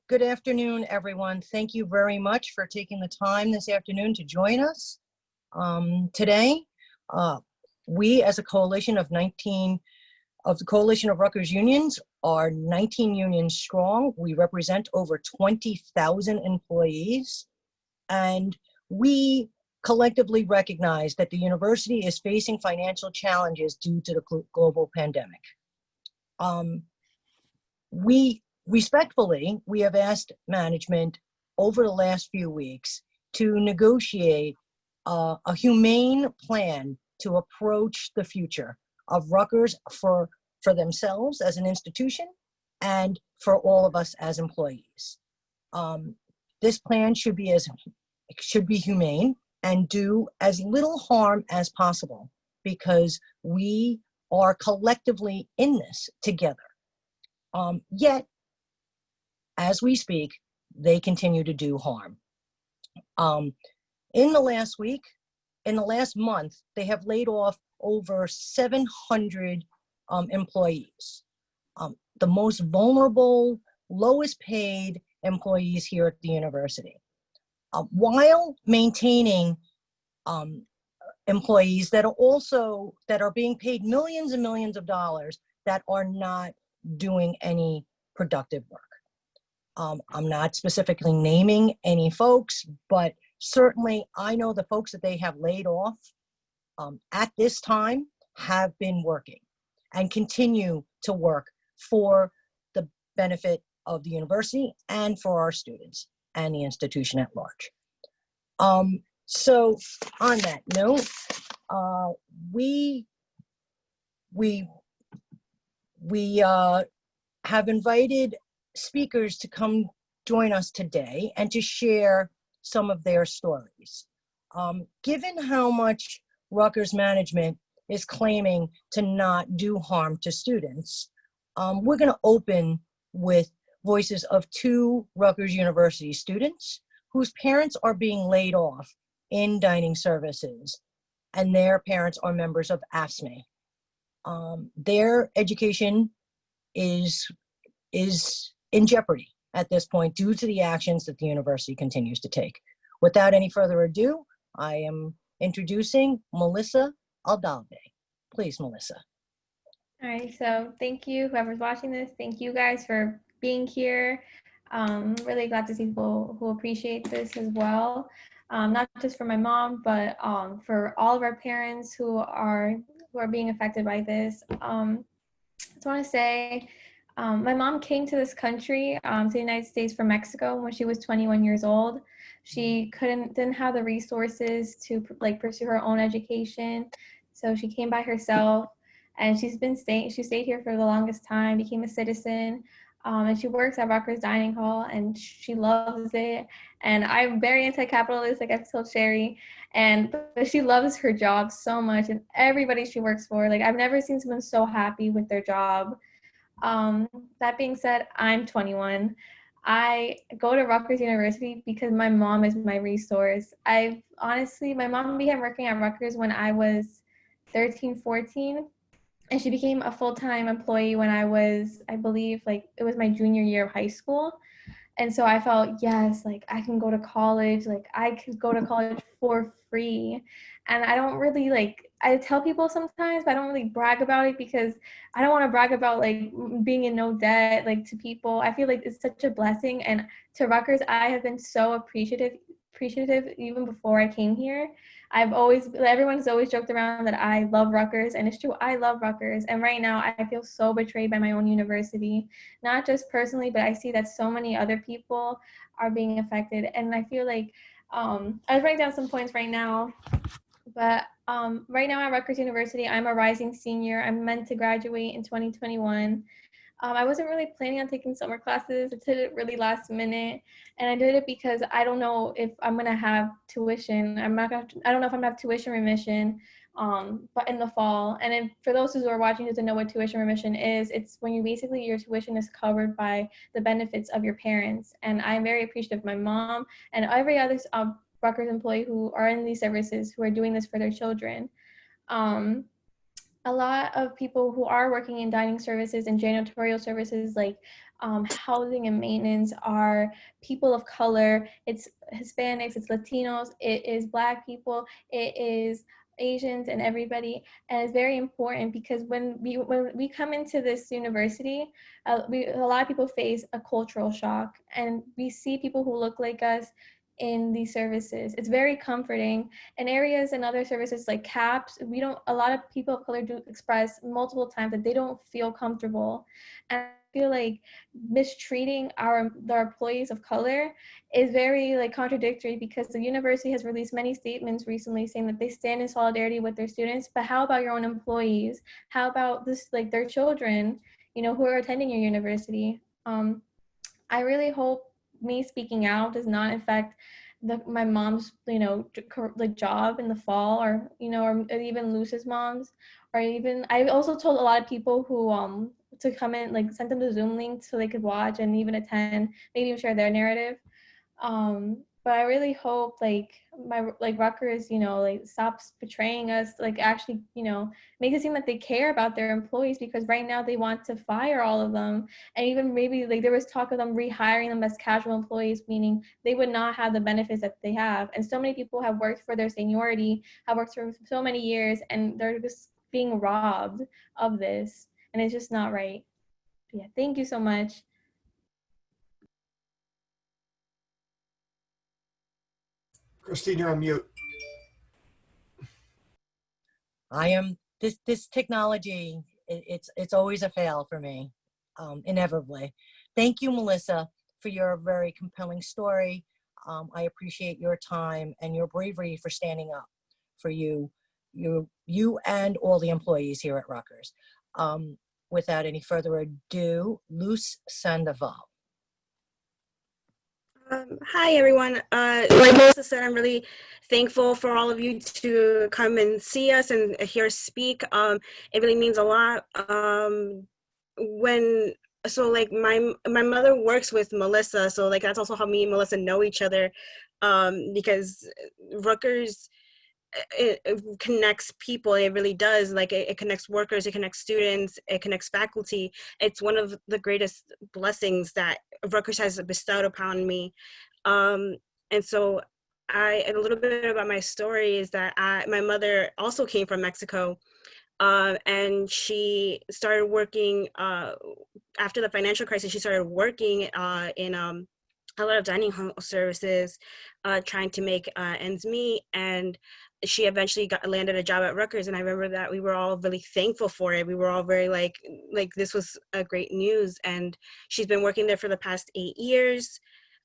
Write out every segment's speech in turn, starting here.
Good afternoon, everyone. Thank you very much for taking the time this afternoon to join us. Today, we as a coalition of the Coalition of Rutgers Unions are 19 unions strong. We represent over 20,000 employees, and we collectively recognize that the university is facing financial challenges due to the global pandemic. Respectfully, we have asked management over the last few weeks to negotiate a humane plan to approach the future of Rutgers for themselves as an institution and for all of us as employees. This plan should be humane and do as little harm as possible because we are collectively in this together. Yet, as we speak, they continue to do harm. In the last month, they have laid off over 700 employees, the most vulnerable, lowest paid employees here at the university, while maintaining employees that are being paid millions and millions of dollars that are not doing any productive work. I'm not specifically naming any folks, but certainly I know the folks that they have laid off at this time have been working and continue to work for the benefit of the university and for our students and the institution at large. So on that note, we have invited speakers to come join us today and to share some of their stories. Given how much Rutgers management is claiming to not do harm to students, we're going to open with voices of two Rutgers University students whose parents are being laid off in dining services, and their parents are members of AFSME. Their education is in jeopardy at this point due to the actions that the university continues to take. Without any further ado, I am introducing Melissa Aldave. Please, Melissa. All right, so thank you, whoever's watching this. Thank you guys for being here. Really glad to see people who appreciate this as well. Not just for my mom, but for all of our parents who are being affected by this. I just want to say, my mom came to this country, to the United States from Mexico when she was 21 years old. She didn't have the resources to pursue her own education. So she came by herself, and she stayed here for the longest time, became a citizen, and she works at Rutgers Dining Hall, and she loves it. And I'm very anti-capitalist, like I've told Sherry, but she loves her job so much, and everybody she works for, I've never seen someone so happy with their job. That being said, I'm 21. I go to Rutgers University because my mom is my resource. My mom began working at Rutgers when I was 13, 14, and she became a full-time employee when I believe, it was my junior year of high school. And so I felt, yes, I can go to college, I could go to college for free. And I don't really, I tell people sometimes, but I don't really brag about it because I don't want to brag about, being in no debt, to people. I feel like it's such a blessing. And to Rutgers, I have been so appreciative even before I came here. Everyone's always joked around that I love Rutgers, and it's true, I love Rutgers. And right now I feel so betrayed by my own university, not just personally, but I see that so many other people are being affected. And I feel like, I was writing down some points right now, but right now at Rutgers University, I'm a rising senior. I'm meant to graduate in 2021. I wasn't really planning on taking summer classes. I did it really last minute, and I did it because I don't know if I'm gonna have tuition. I don't know if I'm gonna have tuition remission, but in the fall. And for those who are watching who doesn't know what tuition remission is, it's when your tuition is covered by the benefits of your parents. And I'm very appreciative of my mom and every other Rutgers employee who are in these services who are doing this for their children. a lot of people who are working in dining services and janitorial services, like housing and maintenance, are people of color. It's Hispanics, it's Latinos, it is Black people, it is Asians, and everybody. And it's very important because when we come into this university, a lot of people face a cultural shock, and we see people who look like us in these services. It's very comforting. In areas and other services like CAPS, we don't, a lot of people of color do express multiple times that they don't feel comfortable. And I feel like mistreating our employees of color is very like contradictory, because the university has released many statements recently saying that they stand in solidarity with their students. But how about your own employees? How about this, like their children, you know, who are attending your university? I really hope me speaking out does not affect my mom's, you know, like job in the fall, or you know, or even Luz's mom's, or even I also told a lot of people who to come in, like sent them the Zoom link so they could watch and even attend, maybe even share their narrative. But I really hope like Rutgers, you know, like stops betraying us, like actually, you know, make it seem like they care about their employees, because right now they want to fire all of them. And even maybe like there was talk of them rehiring them as casual employees, meaning they would not have the benefits that they have. And so many people have worked for their seniority, have worked for so many years, and they're just being robbed of this. And it's just not right. Yeah, thank you so much. Christine, you're on mute. This technology, it's always a fail for me, inevitably. Thank you, Melissa, for your very compelling story. I appreciate your time and your bravery for standing up for you and all the employees here at Rutgers. Without any further ado, Luz Sandoval. Hi, everyone. Like Melissa said, I'm really thankful for all of you to come and see us and hear us speak. It really means a lot. Like my mother works with Melissa, so like that's also how me and Melissa know each other, because Rutgers, it connects people. It really does. Like it connects workers, it connects students, it connects faculty. It's one of the greatest blessings that Rutgers has bestowed upon me. And so a little bit about my story is that my mother also came from Mexico, and she started working after the financial crisis. She started working in a lot of dining hall services, trying to make ends meet, and she eventually landed a job at Rutgers. And I remember that we were all really thankful for it. We were all very like this was a great news. And she's been working there for the past 8 years.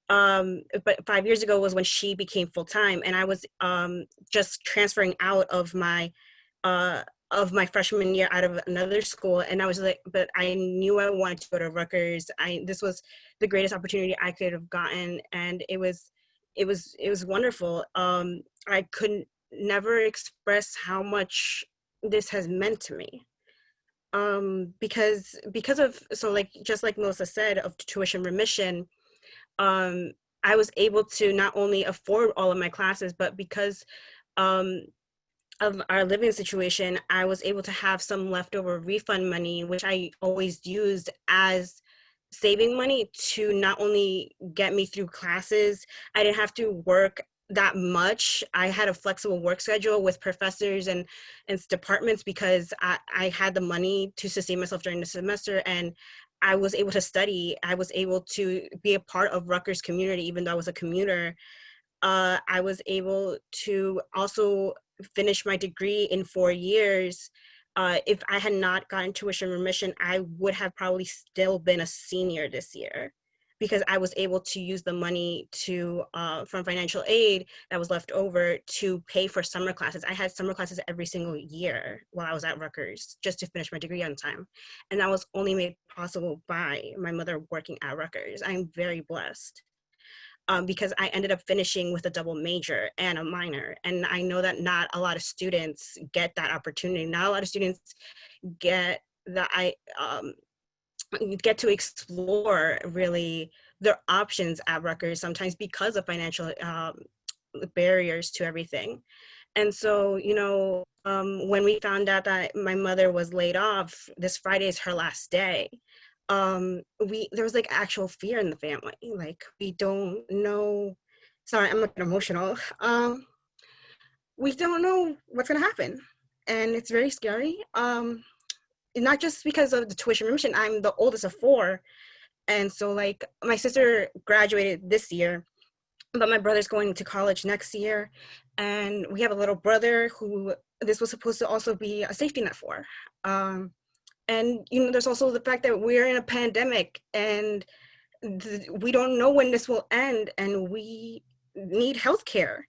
But 5 years ago was when she became full-time, and I was just transferring out of my freshman year out of another school. And I was like, but I knew I wanted to go to Rutgers. This was the greatest opportunity I could have gotten, and it was wonderful. I couldn't never express how much this has meant to me. Because of, so like, just like Melissa said, of tuition remission, I was able to not only afford all of my classes, but because of our living situation, I was able to have some leftover refund money, which I always used as saving money to not only get me through classes. I didn't have to work that much. I had a flexible work schedule with professors and departments, because I had the money to sustain myself during the semester, and I was able to study. I was able to be a part of Rutgers community, even though I was a commuter. I was able to also finish my degree in 4 years. If I had not gotten tuition remission, I would have probably still been a senior this year, because I was able to use the money from financial aid that was left over to pay for summer classes. I had summer classes every single year while I was at Rutgers, just to finish my degree on time. And that was only made possible by my mother working at Rutgers. I'm very blessed. Because I ended up finishing with a double major and a minor. And I know that not a lot of students get that opportunity. Not a lot of students get get to explore really their options at Rutgers, sometimes because of financial barriers to everything. And so, when we found out that my mother was laid off, this Friday is her last day. There was like actual fear in the family. Like, we don't know. Sorry, I'm looking emotional. We don't know what's gonna happen, and it's very scary. Not just because of the tuition remission. I'm the oldest of 4, and so like my sister graduated this year, but my brother's going to college next year, and we have a little brother who this was supposed to also be a safety net for. And there's also the fact that we're in a pandemic, and we don't know when this will end, and we need healthcare.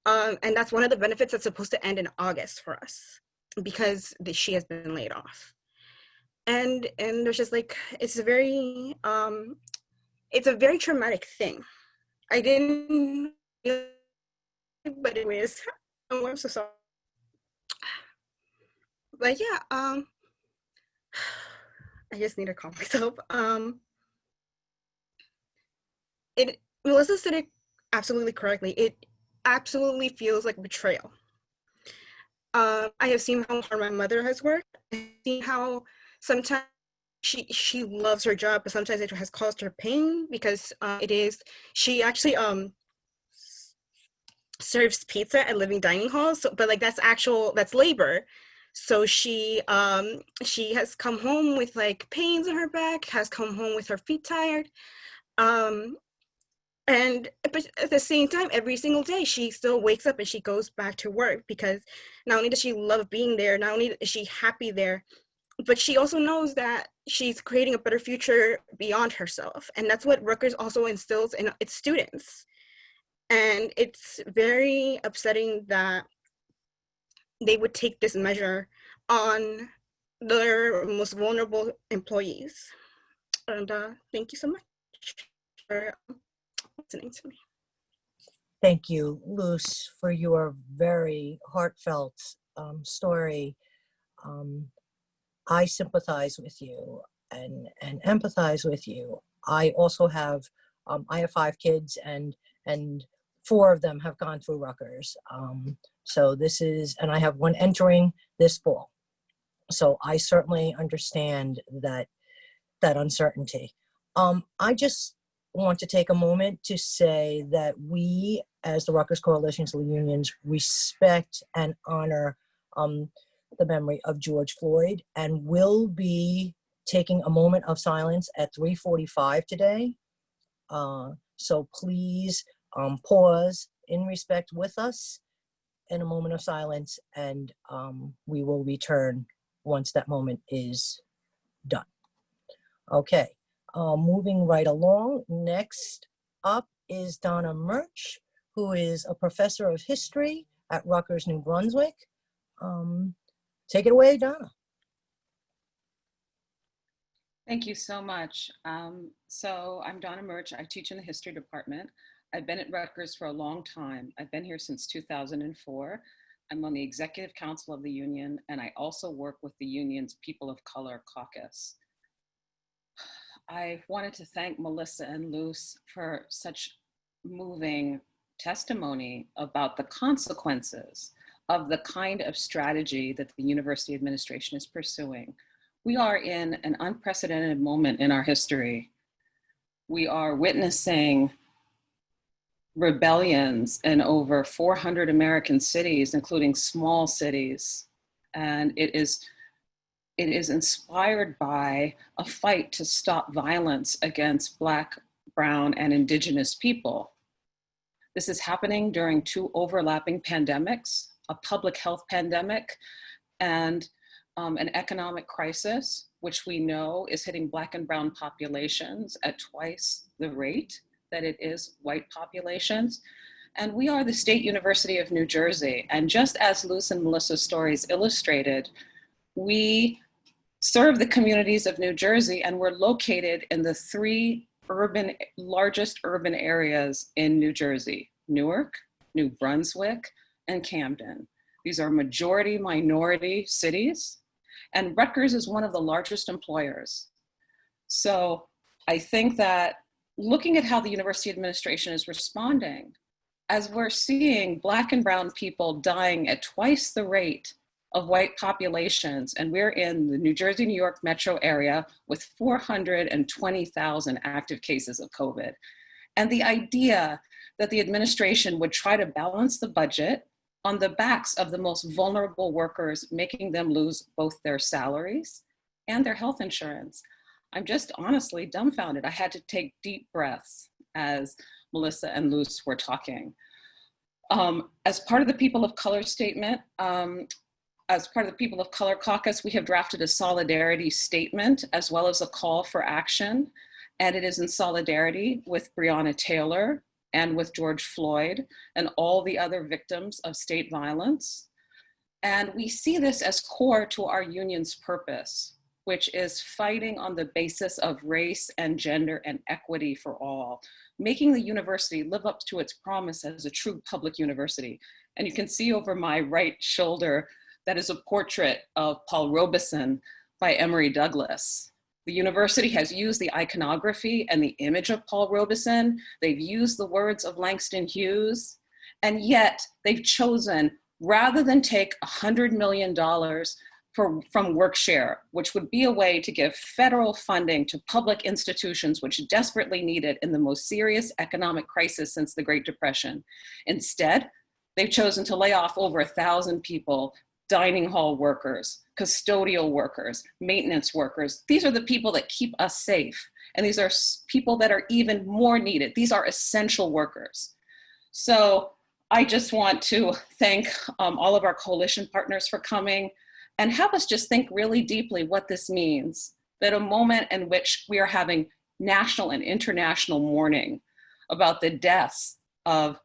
And that's one of the benefits that's supposed to end in August for us, because she has been laid off. And there's just like, it's a very traumatic thing. I didn't, but anyways, I'm so sorry. But yeah, I just need to calm myself. Melissa said it absolutely correctly. It absolutely feels like betrayal. I have seen how hard my mother has worked. I've seen how sometimes she loves her job, but sometimes it has caused her pain, because she actually serves pizza at living dining halls. So, but like that's labor. So she has come home with like pains in her back, has come home with her feet tired. But at the same time, every single day she still wakes up and she goes back to work, because not only does she love being there, not only is she happy there, but she also knows that she's creating a better future beyond herself. And that's what Rutgers also instills in its students. And it's very upsetting that they would take this measure on their most vulnerable employees. And thank you so much for listening to me. Thank you, Luz, for your very heartfelt story. I sympathize with you and empathize with you. I also have, I have 5 kids, and 4 of them have gone through Rutgers. So this is, and I have 1 entering this fall. So I certainly understand that uncertainty. I just want to take a moment to say that we, as the Rutgers Coalitions of Unions, respect and honor the memory of George Floyd, and will be taking a moment of silence at 3:45 today. So please pause in respect with us in a moment of silence, and we will return once that moment is done. Okay, moving right along. Next up is Donna Murch, who is a professor of history at Rutgers, New Brunswick. Take it away, Donna. Thank you so much. So I'm Donna Murch. I teach in the history department. I've been at Rutgers for a long time. I've been here since 2004. I'm on the executive council of the union, and I also work with the union's People of Color Caucus. I wanted to thank Melissa and Luz for such moving testimony about the consequences of the kind of strategy that the university administration is pursuing. We are in an unprecedented moment in our history. We are witnessing rebellions in over 400 American cities, including small cities. And it is inspired by a fight to stop violence against Black, Brown, and Indigenous people. This is happening during 2 overlapping pandemics, a public health pandemic and an economic crisis, which we know is hitting Black and Brown populations at twice the rate that it is white populations. And we are the State University of New Jersey. And just as Luz and Melissa's stories illustrated, we serve the communities of New Jersey, and we're located in the 3 largest urban areas in New Jersey: Newark, New Brunswick, and Camden. These are majority minority cities, and Rutgers is one of the largest employers. So I think that looking at how the university administration is responding, as we're seeing Black and brown people dying at twice the rate of white populations, and we're in the New Jersey, New York metro area with 420,000 active cases of COVID. And the idea that the administration would try to balance the budget on the backs of the most vulnerable workers, making them lose both their salaries and their health insurance. I'm just honestly dumbfounded. I had to take deep breaths as Melissa and Luz were talking. As part of the People of Color statement, as part of the People of Color Caucus, we have drafted a solidarity statement as well as a call for action. And it is in solidarity with Breonna Taylor and with George Floyd and all the other victims of state violence. And we see this as core to our union's purpose, which is fighting on the basis of race and gender and equity for all, making the university live up to its promise as a true public university. And you can see over my right shoulder, that is a portrait of Paul Robeson by Emory Douglas. The university has used the iconography and the image of Paul Robeson. They've used the words of Langston Hughes, and yet they've chosen, rather than take $100 million from WorkShare, which would be a way to give federal funding to public institutions which desperately need it in the most serious economic crisis since the Great Depression. Instead, they've chosen to lay off over 1,000 people, dining hall workers, custodial workers, maintenance workers. These are the people that keep us safe. And these are people that are even more needed. These are essential workers. So I just want to thank all of our coalition partners for coming and have us just think really deeply what this means. That a moment in which we are having national and international mourning about the deaths of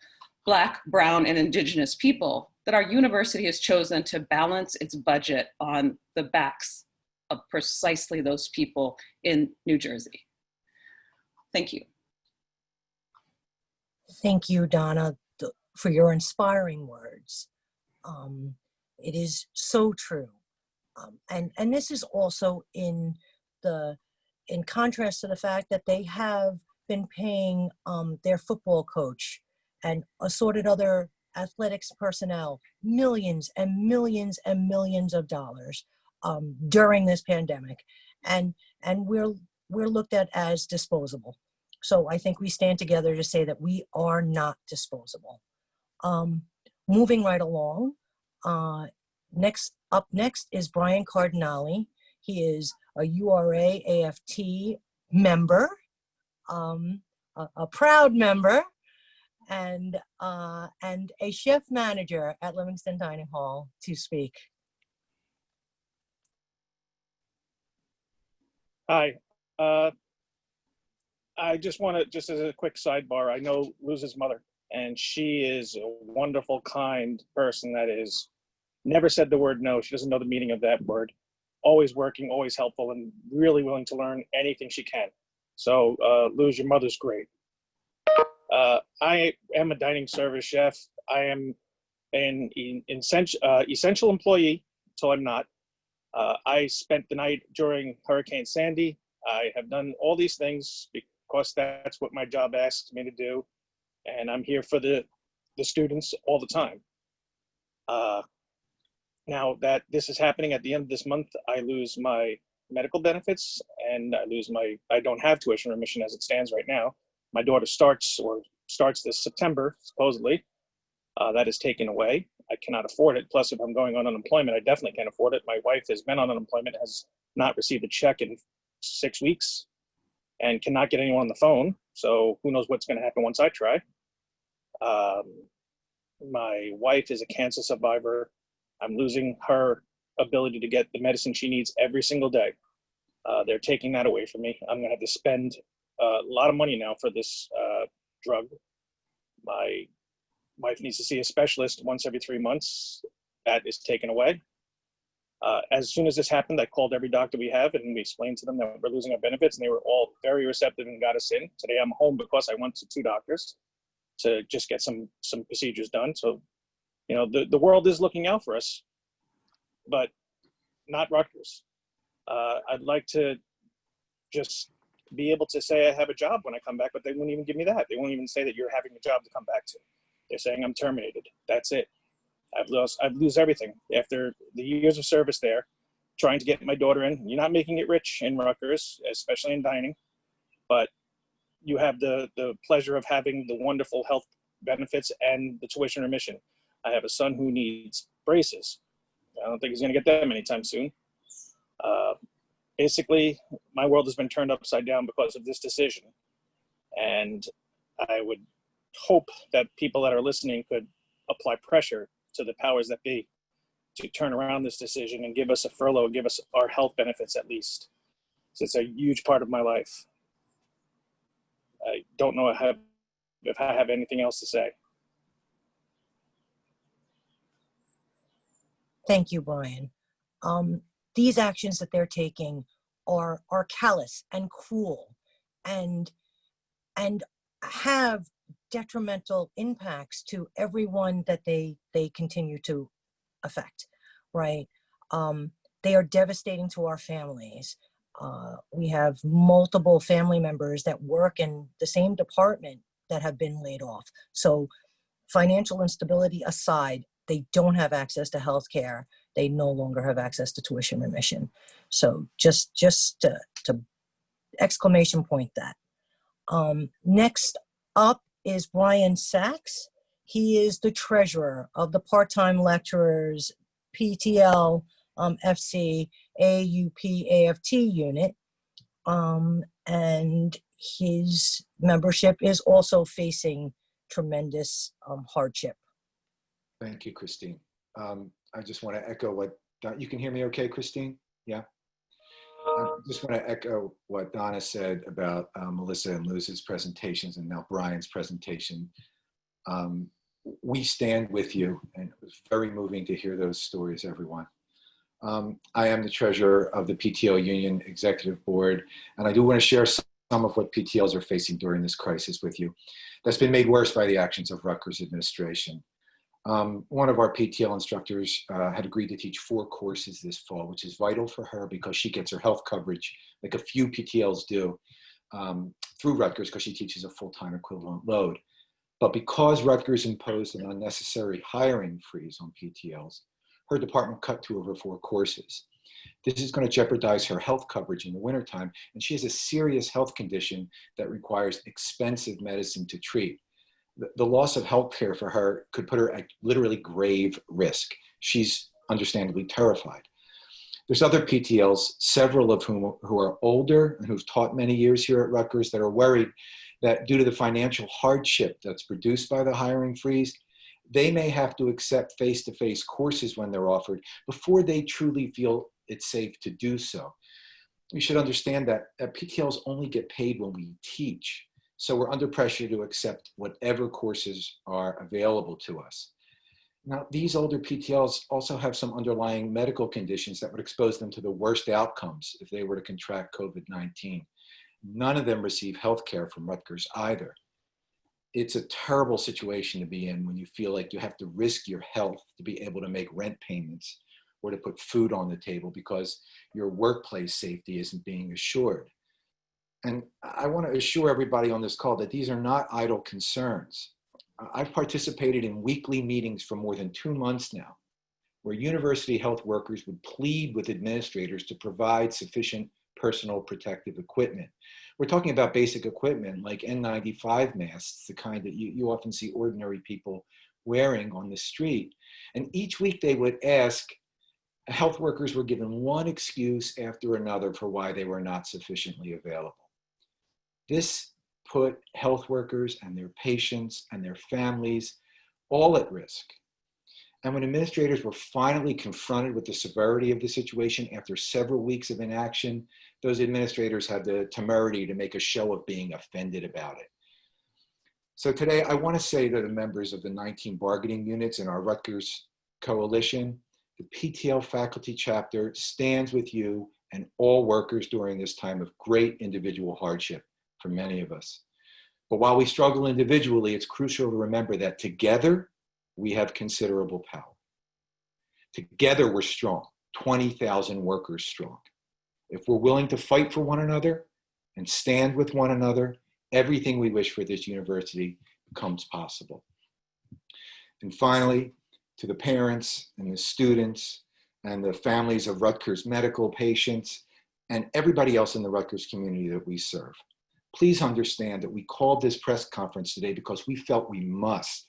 Black, brown, and Indigenous people, that our university has chosen to balance its budget on the backs of precisely those people in New Jersey. Thank you. Thank you, Donna, for your inspiring words. It is so true. And this is also in contrast to the fact that they have been paying their football coach and assorted other athletics personnel millions and millions and millions of dollars during this pandemic, and we're looked at as disposable. So I think we stand together to say that we are not disposable. Moving right along, next is Bryan Cardinale. He is a URA-AFT member, a proud member, and a chef manager at Livingston Dining Hall to speak. Hi. I just want to, just as a quick sidebar, I know Luz's mother, and she is a wonderful, kind person that is never said the word no. She doesn't know the meaning of that word. Always working, always helpful, and really willing to learn anything she can. So Luz, your mother's great. I am a dining service chef. I am an essential employee until I'm not. I spent the night during Hurricane Sandy. I have done all these things because that's what my job asks me to do. And I'm here for the students all the time. Now that this is happening at the end of this month, I lose my medical benefits and I don't have tuition remission as it stands right now. My daughter starts this September, supposedly. That is taken away. I cannot afford it. Plus, if I'm going on unemployment, I definitely can't afford it. My wife has been on unemployment, has not received a check in 6 weeks, and cannot get anyone on the phone. So who knows what's going to happen once I try. My wife is a cancer survivor. I'm losing her ability to get the medicine she needs every single day. They're taking that away from me. I'm going to have to spend a lot of money now for this drug. My wife needs to see a specialist once every 3 months. That is taken away. As soon as this happened, I called every doctor we have and we explained to them that we're losing our benefits, and they were all very receptive and got us in. Today I'm home because I went to 2 doctors to just get some procedures done. So, you know, the world is looking out for us, but not Rutgers. I'd like to just be able to say I have a job when I come back, but they won't even give me that. They won't even say that you're having a job to come back to. They're saying I'm terminated. That's it. I lose everything after the years of service there, trying to get my daughter in. You're not making it rich in Rutgers, especially in dining, but you have the pleasure of having the wonderful health benefits and the tuition remission. I have a son who needs braces. I don't think he's going to get them anytime soon. Basically, my world has been turned upside down because of this decision. And I would hope that people that are listening could apply pressure to the powers that be to turn around this decision and give us a furlough, give us our health benefits at least. So it's a huge part of my life. I don't know if I have anything else to say. Thank you, Bryan. These actions that they're taking are callous and cruel and have detrimental impacts to everyone that they continue to affect, right? They are devastating to our families. We have multiple family members that work in the same department that have been laid off. So financial instability aside, they don't have access to health care. They no longer have access to tuition remission. So just to exclamation point that. Next up is Bryan Sacks. He is the treasurer of the part-time lecturers PTL FC AUP-AFT unit. And his membership is also facing tremendous hardship. Thank you, Christine. I just want to echo what, you can hear me okay, Christine? Yeah. I just want to echo what Donna said about Melissa and Luz's presentations and now Bryan's presentation. We stand with you, and it was very moving to hear those stories, everyone. I am the treasurer of the PTO Union Executive Board, and I do want to share some of what PTLs are facing during this crisis with you. That's been made worse by the actions of Rutgers administration. One of our PTL instructors had agreed to teach 4 courses this fall, which is vital for her because she gets her health coverage like a few PTLs do through Rutgers because she teaches a full-time equivalent load. But because Rutgers imposed an unnecessary hiring freeze on PTLs, her department cut 2 of her 4 courses. This is going to jeopardize her health coverage in the wintertime, and she has a serious health condition that requires expensive medicine to treat. The loss of health care for her could put her at literally grave risk. She's understandably terrified. There's other PTLs, several of whom who are older and who've taught many years here at Rutgers that are worried that due to the financial hardship that's produced by the hiring freeze, they may have to accept face-to-face courses when they're offered before they truly feel it's safe to do so. We should understand that PTLs only get paid when we teach. So we're under pressure to accept whatever courses are available to us. Now, these older PTLs also have some underlying medical conditions that would expose them to the worst outcomes if they were to contract COVID-19. None of them receive health care from Rutgers either. It's a terrible situation to be in when you feel like you have to risk your health to be able to make rent payments or to put food on the table because your workplace safety isn't being assured. And I want to assure everybody on this call that these are not idle concerns. I've participated in weekly meetings for more than 2 months now, where university health workers would plead with administrators to provide sufficient personal protective equipment. We're talking about basic equipment like N95 masks, the kind that you often see ordinary people wearing on the street. And each week they would ask, health workers were given one excuse after another for why they were not sufficiently available. This put health workers and their patients and their families all at risk. And when administrators were finally confronted with the severity of the situation after several weeks of inaction, those administrators had the temerity to make a show of being offended about it. So today I want to say to the members of the 19 bargaining units in our Rutgers coalition, the PTL faculty chapter stands with you and all workers during this time of great individual hardship for many of us. But while we struggle individually, it's crucial to remember that together, we have considerable power. Together, we're strong, 20,000 workers strong. If we're willing to fight for one another and stand with one another, everything we wish for this university becomes possible. And finally, to the parents and the students and the families of Rutgers medical patients and everybody else in the Rutgers community that we serve, please understand that we called this press conference today because we felt we must,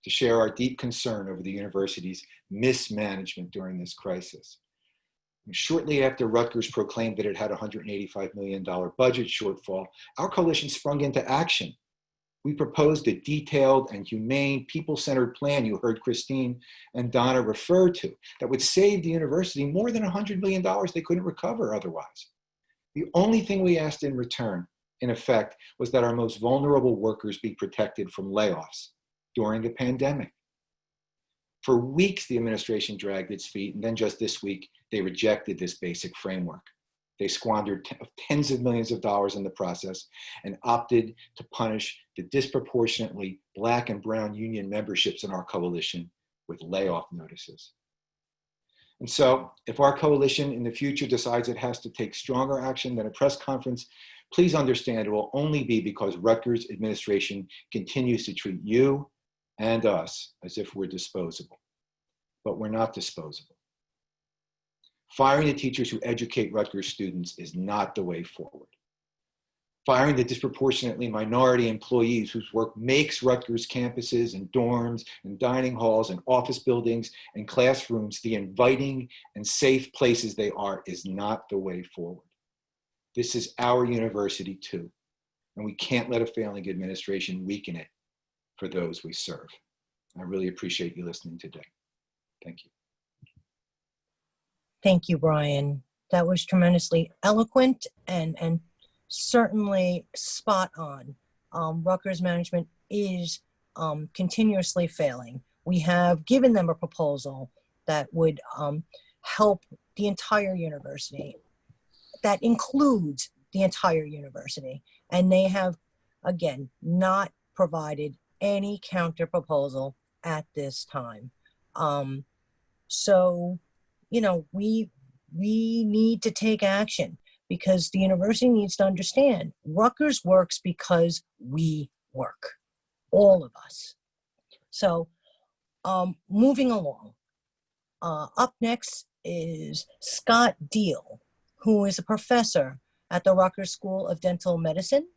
to share our deep concern over the university's mismanagement during this crisis. And shortly after Rutgers proclaimed that it had a $185 million budget shortfall, our coalition sprung into action. We proposed a detailed and humane, people-centered plan you heard Christine and Donna refer to that would save the university more than $100 million they couldn't recover otherwise. The only thing we asked in return, in effect, was that our most vulnerable workers be protected from layoffs during the pandemic. For weeks, the administration dragged its feet, and then just this week, they rejected this basic framework. They squandered tens of millions of dollars in the process and opted to punish the disproportionately Black and brown union memberships in our coalition with layoff notices. And so, if our coalition in the future decides it has to take stronger action than a press conference, please understand it will only be because Rutgers administration continues to treat you and us as if we're disposable. But we're not disposable. Firing the teachers who educate Rutgers students is not the way forward. Firing the disproportionately minority employees whose work makes Rutgers campuses and dorms and dining halls and office buildings and classrooms the inviting and safe places they are is not the way forward. This is our university too, and we can't let a failing administration weaken it for those we serve. I really appreciate you listening today. Thank you. Thank you, Bryan. That was tremendously eloquent and certainly spot on. Rutgers management is continuously failing. We have given them a proposal that would help the entire university, that includes the entire university. And they have, again, not provided any counter proposal at this time. So, you know, we need to take action because the university needs to understand Rutgers works because we work, all of us. So moving along, up next is Scott Diehl, who is a professor at the Rutgers School of Dental Medicine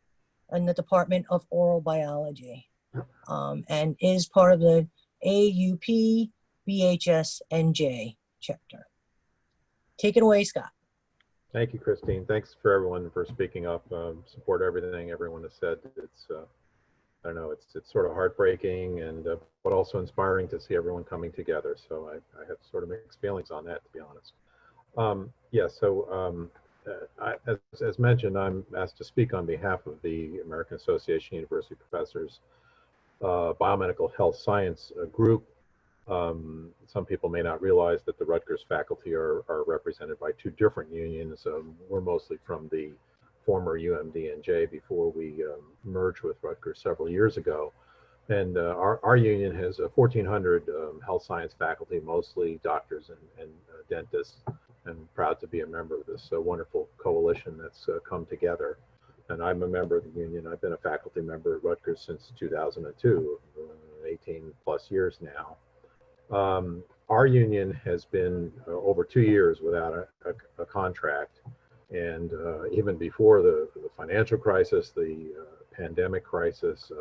in the Department of Oral Biology, and is part of the AUP-AFT chapter. Take it away, Scott. Thank you, Christine. Thanks for everyone for speaking up. Support everything everyone has said. It's, I don't know, it's sort of heartbreaking and but also inspiring to see everyone coming together. So I have sort of mixed feelings on that, to be honest. As mentioned, I'm asked to speak on behalf of the American Association of University Professors Biomedical Health Science Group. Some people may not realize that the Rutgers faculty are represented by two different unions. We're mostly from the former UMDNJ before we merged with Rutgers several years ago. And our union has 1,400 health science faculty, mostly doctors and dentists, and proud to be a member of this wonderful coalition that's come together. And I'm a member of the union. I've been a faculty member at Rutgers since 2002, 18 plus years now. Our union has been over 2 years without a contract. And even before the financial crisis, the pandemic crisis,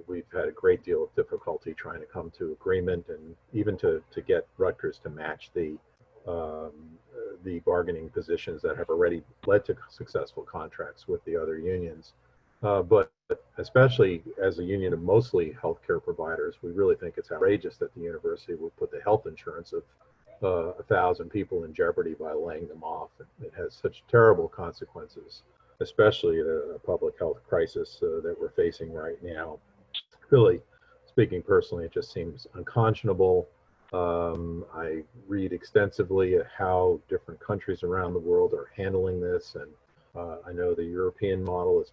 we've had a great deal of difficulty trying to come to agreement and even to get Rutgers to match the bargaining positions that have already led to successful contracts with the other unions. But especially as a union of mostly healthcare providers, we really think it's outrageous that the university will put the health insurance of 1,000 people in jeopardy by laying them off. It has such terrible consequences, especially at a public health crisis that we're facing right now. Really, speaking personally, it just seems unconscionable. I read extensively at how different countries around the world are handling this, and I know the European model is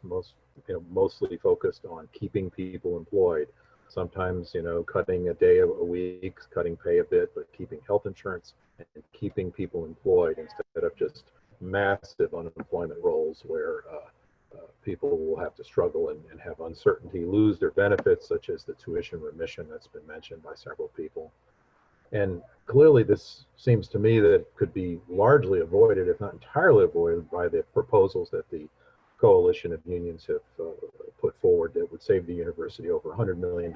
mostly focused on keeping people employed. Sometimes, cutting a day a week, cutting pay a bit, but keeping health insurance and keeping people employed instead of just massive unemployment rolls where people will have to struggle and have uncertainty, lose their benefits, such as the tuition remission that's been mentioned by several people. And clearly this seems to me that it could be largely avoided, if not entirely avoided, by the proposals that the coalition of unions have put forward that would save the university over $100 million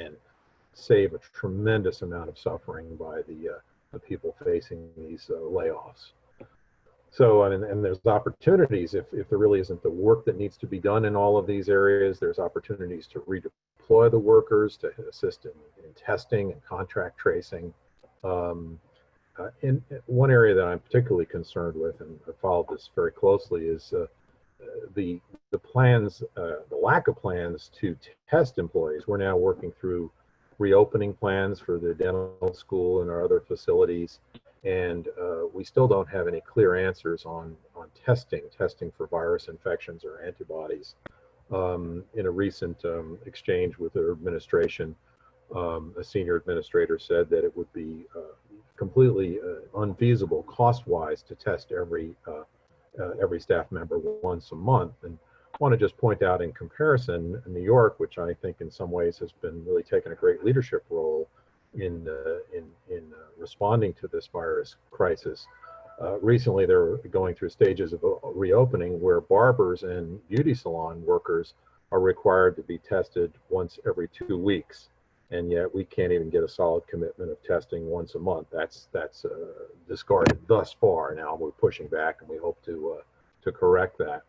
and save a tremendous amount of suffering by the people facing these layoffs. So, and there's opportunities if there really isn't the work that needs to be done in all of these areas. There's opportunities to redeploy the workers, to assist in testing and contract tracing. In one area that I'm particularly concerned with, and I followed this very closely, is the plans, the lack of plans to test employees. We're now working through reopening plans for the dental school and our other facilities, and we still don't have any clear answers on testing for virus infections or antibodies. In a recent exchange with their administration, a senior administrator said that it would be completely unfeasible cost-wise to test every staff member once a month. And I want to just point out, in comparison, New York, which I think in some ways has been really taken a great leadership role in responding to this virus crisis. Recently, they're going through stages of reopening where barbers and beauty salon workers are required to be tested once every 2 weeks, and yet we can't even get a solid commitment of testing once a month. That's discarded thus far. Now we're pushing back, and we hope to correct that.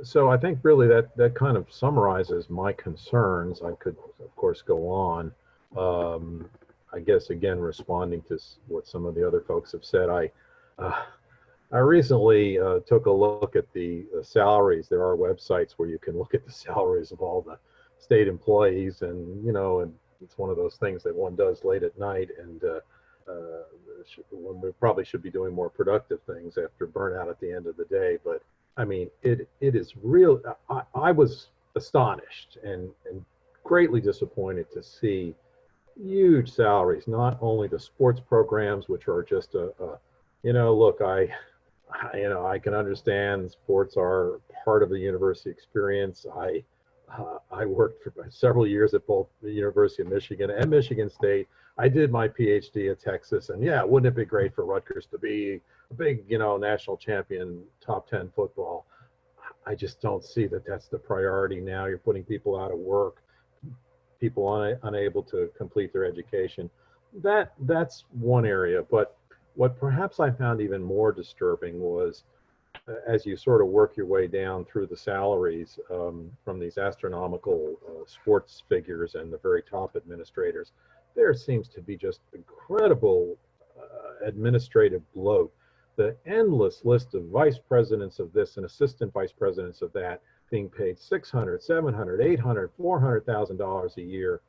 So I think really that kind of summarizes my concerns. I could, of course, go on. I guess, again, responding to what some of the other folks have said, I recently took a look at the salaries. There are websites where you can look at the salaries of all the state employees, and and it's one of those things that one does late at night, and when we probably should be doing more productive things after burnout at the end of the day. But I mean, it is real. I was astonished and greatly disappointed to see huge salaries, not only the sports programs, which are just look, I can understand sports are part of the university experience. I worked for several years at both the University of Michigan and Michigan State. I did my PhD at Texas, and yeah, wouldn't it be great for Rutgers to be a big, national champion, top 10 football? I just don't see that that's the priority now. You're putting people out of work, people unable to complete their education. That's one area. But what perhaps I found even more disturbing was, as you sort of work your way down through the salaries from these astronomical sports figures and the very top administrators, there seems to be just incredible administrative bloat. The endless list of vice presidents of this and assistant vice presidents of that being paid $600,000, $700,000, $800,000, $400,000 a year.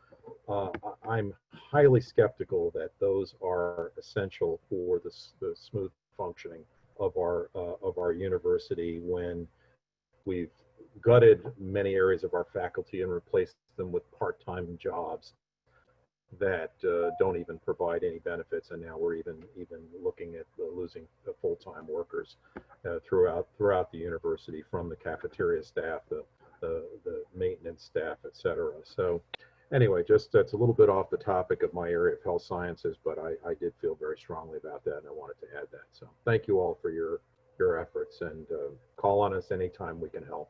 I'm highly skeptical that those are essential for the smooth functioning of our university, when we've gutted many areas of our faculty and replaced them with part-time jobs that don't even provide any benefits, and now we're even looking at losing full-time workers throughout the university, from the cafeteria staff, the maintenance staff, et cetera. So anyway, just that's a little bit off the topic of my area of health sciences, but I did feel very strongly about that, and I wanted to add that. So thank you all for your efforts, and call on us anytime we can help.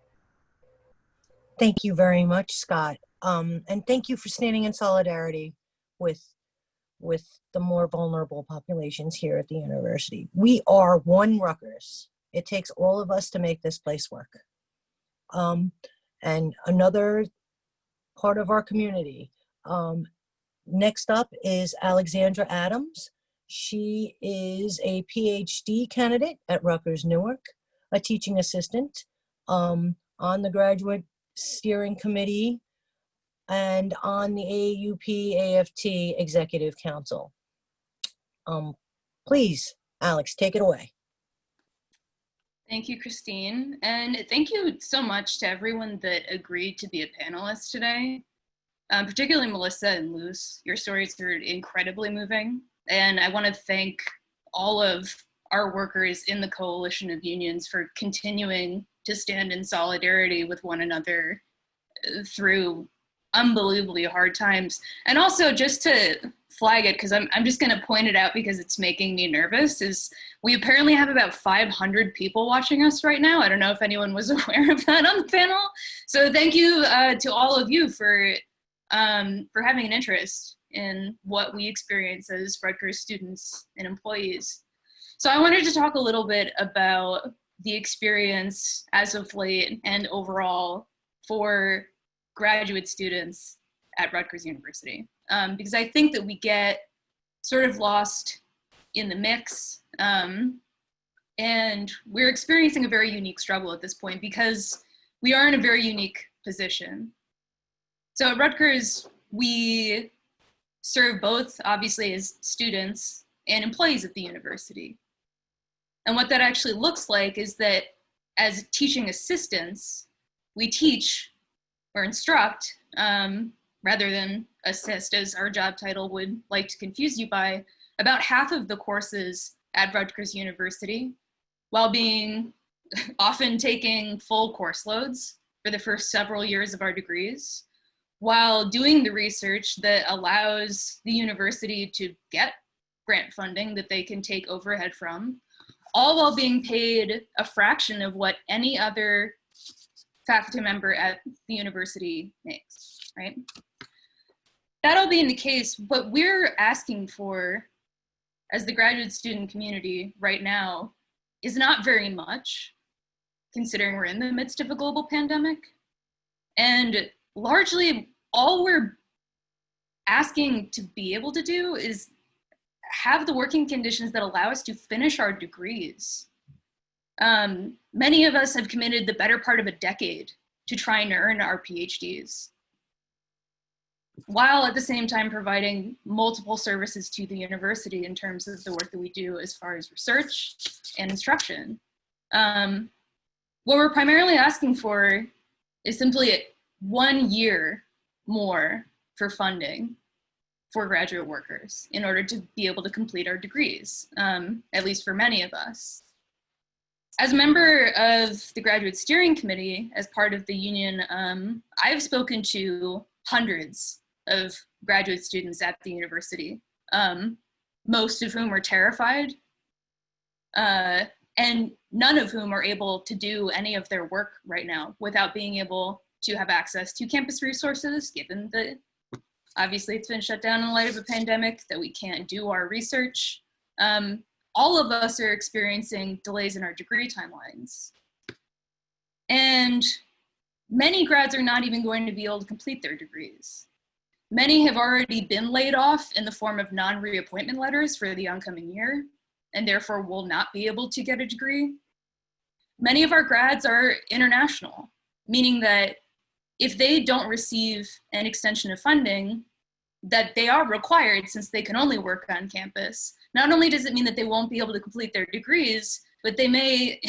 Thank you very much, Scott. And thank you for standing in solidarity with the more vulnerable populations here at the university. We are one Rutgers. It takes all of us to make this place work. And another part of our community. Next up is Alexandra Adams. She is a PhD candidate at Rutgers Newark, a teaching assistant on the graduate steering committee and on the AUP-AFT Executive Council. Please, Alex, take it away. Thank you, Christine. And thank you so much to everyone that agreed to be a panelist today, particularly Melissa and Luz. Your stories are incredibly moving. And I want to thank all of our workers in the coalition of unions for continuing to stand in solidarity with one another through unbelievably hard times. And also, just to flag it, because I'm just going to point it out because it's making me nervous, is we apparently have about 500 people watching us right now. I don't know if anyone was aware of that on the panel. So thank you to all of you for having an interest in what we experience as Rutgers students and employees. So I wanted to talk a little bit about the experience as of late and overall for graduate students at Rutgers University, because I think that we get sort of lost in the mix, and we're experiencing a very unique struggle at this point because we are in a very unique position. So at Rutgers, we serve both, obviously, as students and employees at the university. And what that actually looks like is that as teaching assistants, we teach or instruct, rather than assist, as our job title would like to confuse you by, about half of the courses at Rutgers University, while being often taking full course loads for the first several years of our degrees, while doing the research that allows the university to get grant funding that they can take overhead from, all while being paid a fraction of what any other faculty member at the university makes, right? That'll be in the case. What we're asking for as the graduate student community right now is not very much, considering we're in the midst of a global pandemic. And largely all we're asking to be able to do is have the working conditions that allow us to finish our degrees. Many of us have committed the better part of a decade to try and earn our PhDs, while at the same time providing multiple services to the university in terms of the work that we do as far as research and instruction. What we're primarily asking for is simply 1 year more for funding for graduate workers in order to be able to complete our degrees, at least for many of us. As a member of the graduate steering committee, as part of the union, I've spoken to hundreds of graduate students at the university, most of whom are terrified, and none of whom are able to do any of their work right now without being able to have access to campus resources, given that obviously it's been shut down in light of a pandemic, that we can't do our research. All of us are experiencing delays in our degree timelines. And many grads are not even going to be able to complete their degrees. Many have already been laid off in the form of non-reappointment letters for the oncoming year, and therefore will not be able to get a degree. Many of our grads are international, meaning that if they don't receive an extension of funding that they are required, since they can only work on campus, not only does it mean that they won't be able to complete their degrees, but they may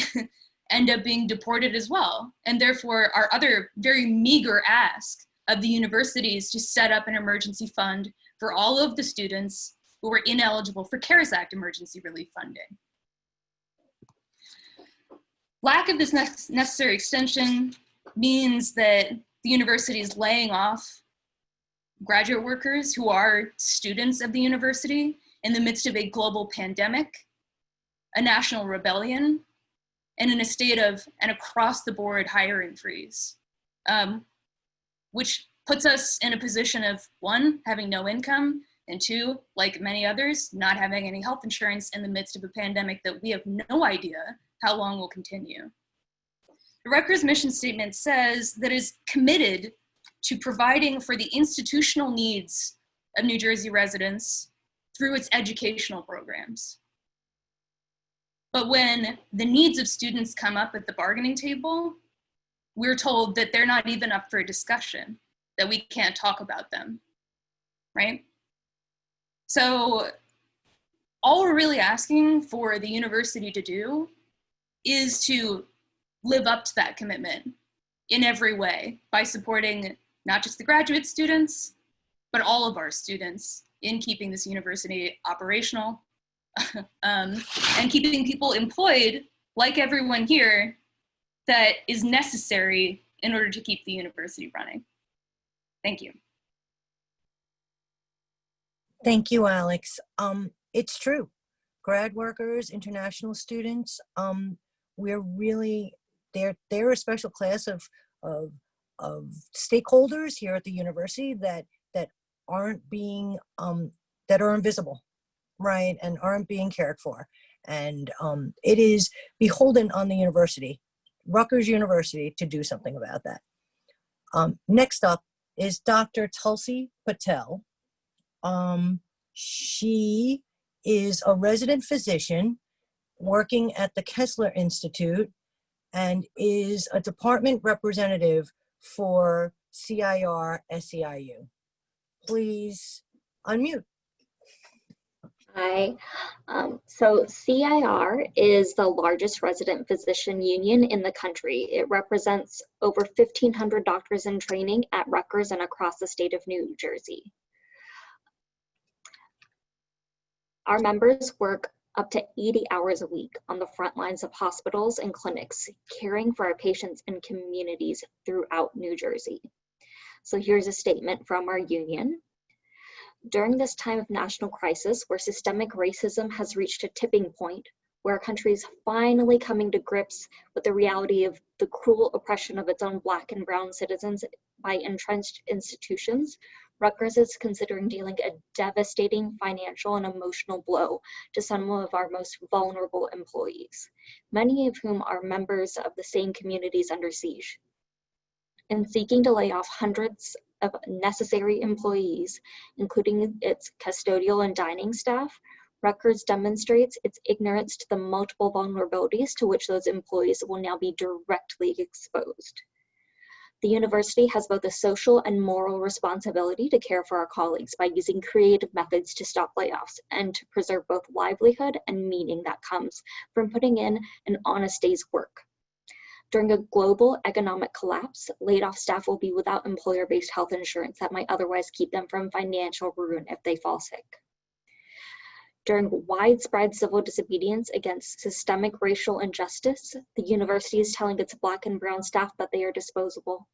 end up being deported as well. And therefore, our other very meager ask of the universities to set up an emergency fund for all of the students who were ineligible for CARES Act emergency relief funding. Lack of this necessary extension means that the university is laying off graduate workers who are students of the university in the midst of a global pandemic, a national rebellion, and in a state of an across-the-board hiring freeze, which puts us in a position of, one, having no income, and two, like many others, not having any health insurance in the midst of a pandemic that we have no idea how long will continue. The Rutgers mission statement says that it is committed to providing for the institutional needs of New Jersey residents through its educational programs. But when the needs of students come up at the bargaining table, we're told that they're not even up for a discussion, that we can't talk about them, right? So all we're really asking for the university to do is to live up to that commitment in every way by supporting not just the graduate students, but all of our students in keeping this university operational and keeping people employed, like everyone here, that is necessary in order to keep the university running. Thank you. Thank you, Alex. It's true. Grad workers, international students, we're really, they're a special class of stakeholders here at the university that aren't being, that are invisible, right? And aren't being cared for. And it is beholden on the university, Rutgers University, to do something about that. Next up is Dr. Tulsi Patel. She is a resident physician working at the Kessler Institute and is a department representative for CIR SEIU. Please unmute. Hi. So CIR is the largest resident physician union in the country. It represents over 1,500 doctors in training at Rutgers and across the state of New Jersey. Our members work up to 80 hours a week on the front lines of hospitals and clinics, caring for our patients and communities throughout New Jersey. So here's a statement from our union. During this time of national crisis, where systemic racism has reached a tipping point, where our country is finally coming to grips with the reality of the cruel oppression of its own Black and brown citizens by entrenched institutions, Rutgers is considering dealing a devastating financial and emotional blow to some of our most vulnerable employees, many of whom are members of the same communities under siege. In seeking to lay off hundreds of necessary employees, including its custodial and dining staff, Rutgers demonstrates its ignorance to the multiple vulnerabilities to which those employees will now be directly exposed. The university has both a social and moral responsibility to care for our colleagues by using creative methods to stop layoffs and to preserve both livelihood and meaning that comes from putting in an honest day's work. During a global economic collapse, laid off staff will be without employer-based health insurance that might otherwise keep them from financial ruin if they fall sick. During widespread civil disobedience against systemic racial injustice, the university is telling its Black and brown staff that they are disposable.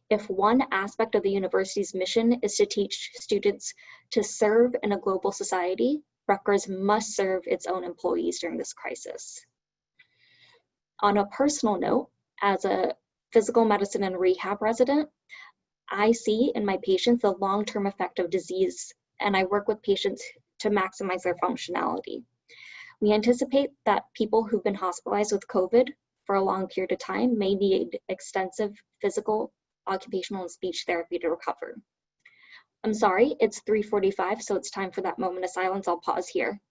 If one aspect of the university's mission is to teach students to serve in a global society, Rutgers must serve its own employees during this crisis. On a personal note, as a physical medicine and rehab resident, I see in my patients the long-term effect of disease, and I work with patients to maximize their functionality. We anticipate that people who've been hospitalized with COVID for a long period of time may need extensive physical, occupational, and speech therapy to recover. I'm sorry, it's 3:45, so it's time for that moment of silence. I'll pause here.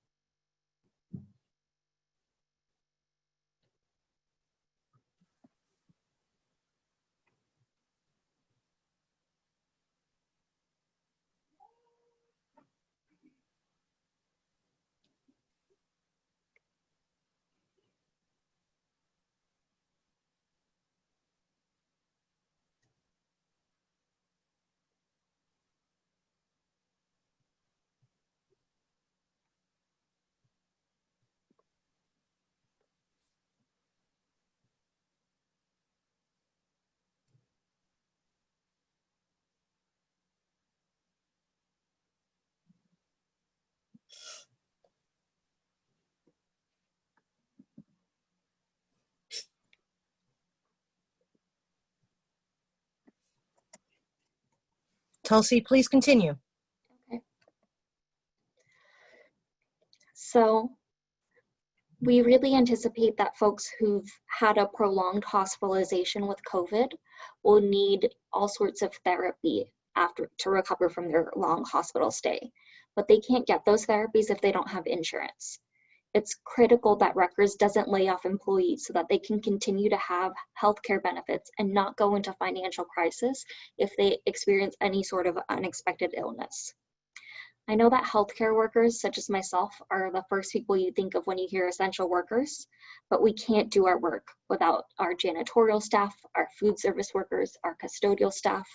Tulsi, please continue. Okay. So we really anticipate that folks who've had a prolonged hospitalization with COVID will need all sorts of therapy to recover from their long hospital stay, but they can't get those therapies if they don't have insurance. It's critical that Rutgers doesn't lay off employees so that they can continue to have healthcare benefits and not go into financial crisis if they experience any sort of unexpected illness. I know that healthcare workers, such as myself, are the first people you think of when you hear essential workers, but we can't do our work without our janitorial staff, our food service workers, our custodial staff,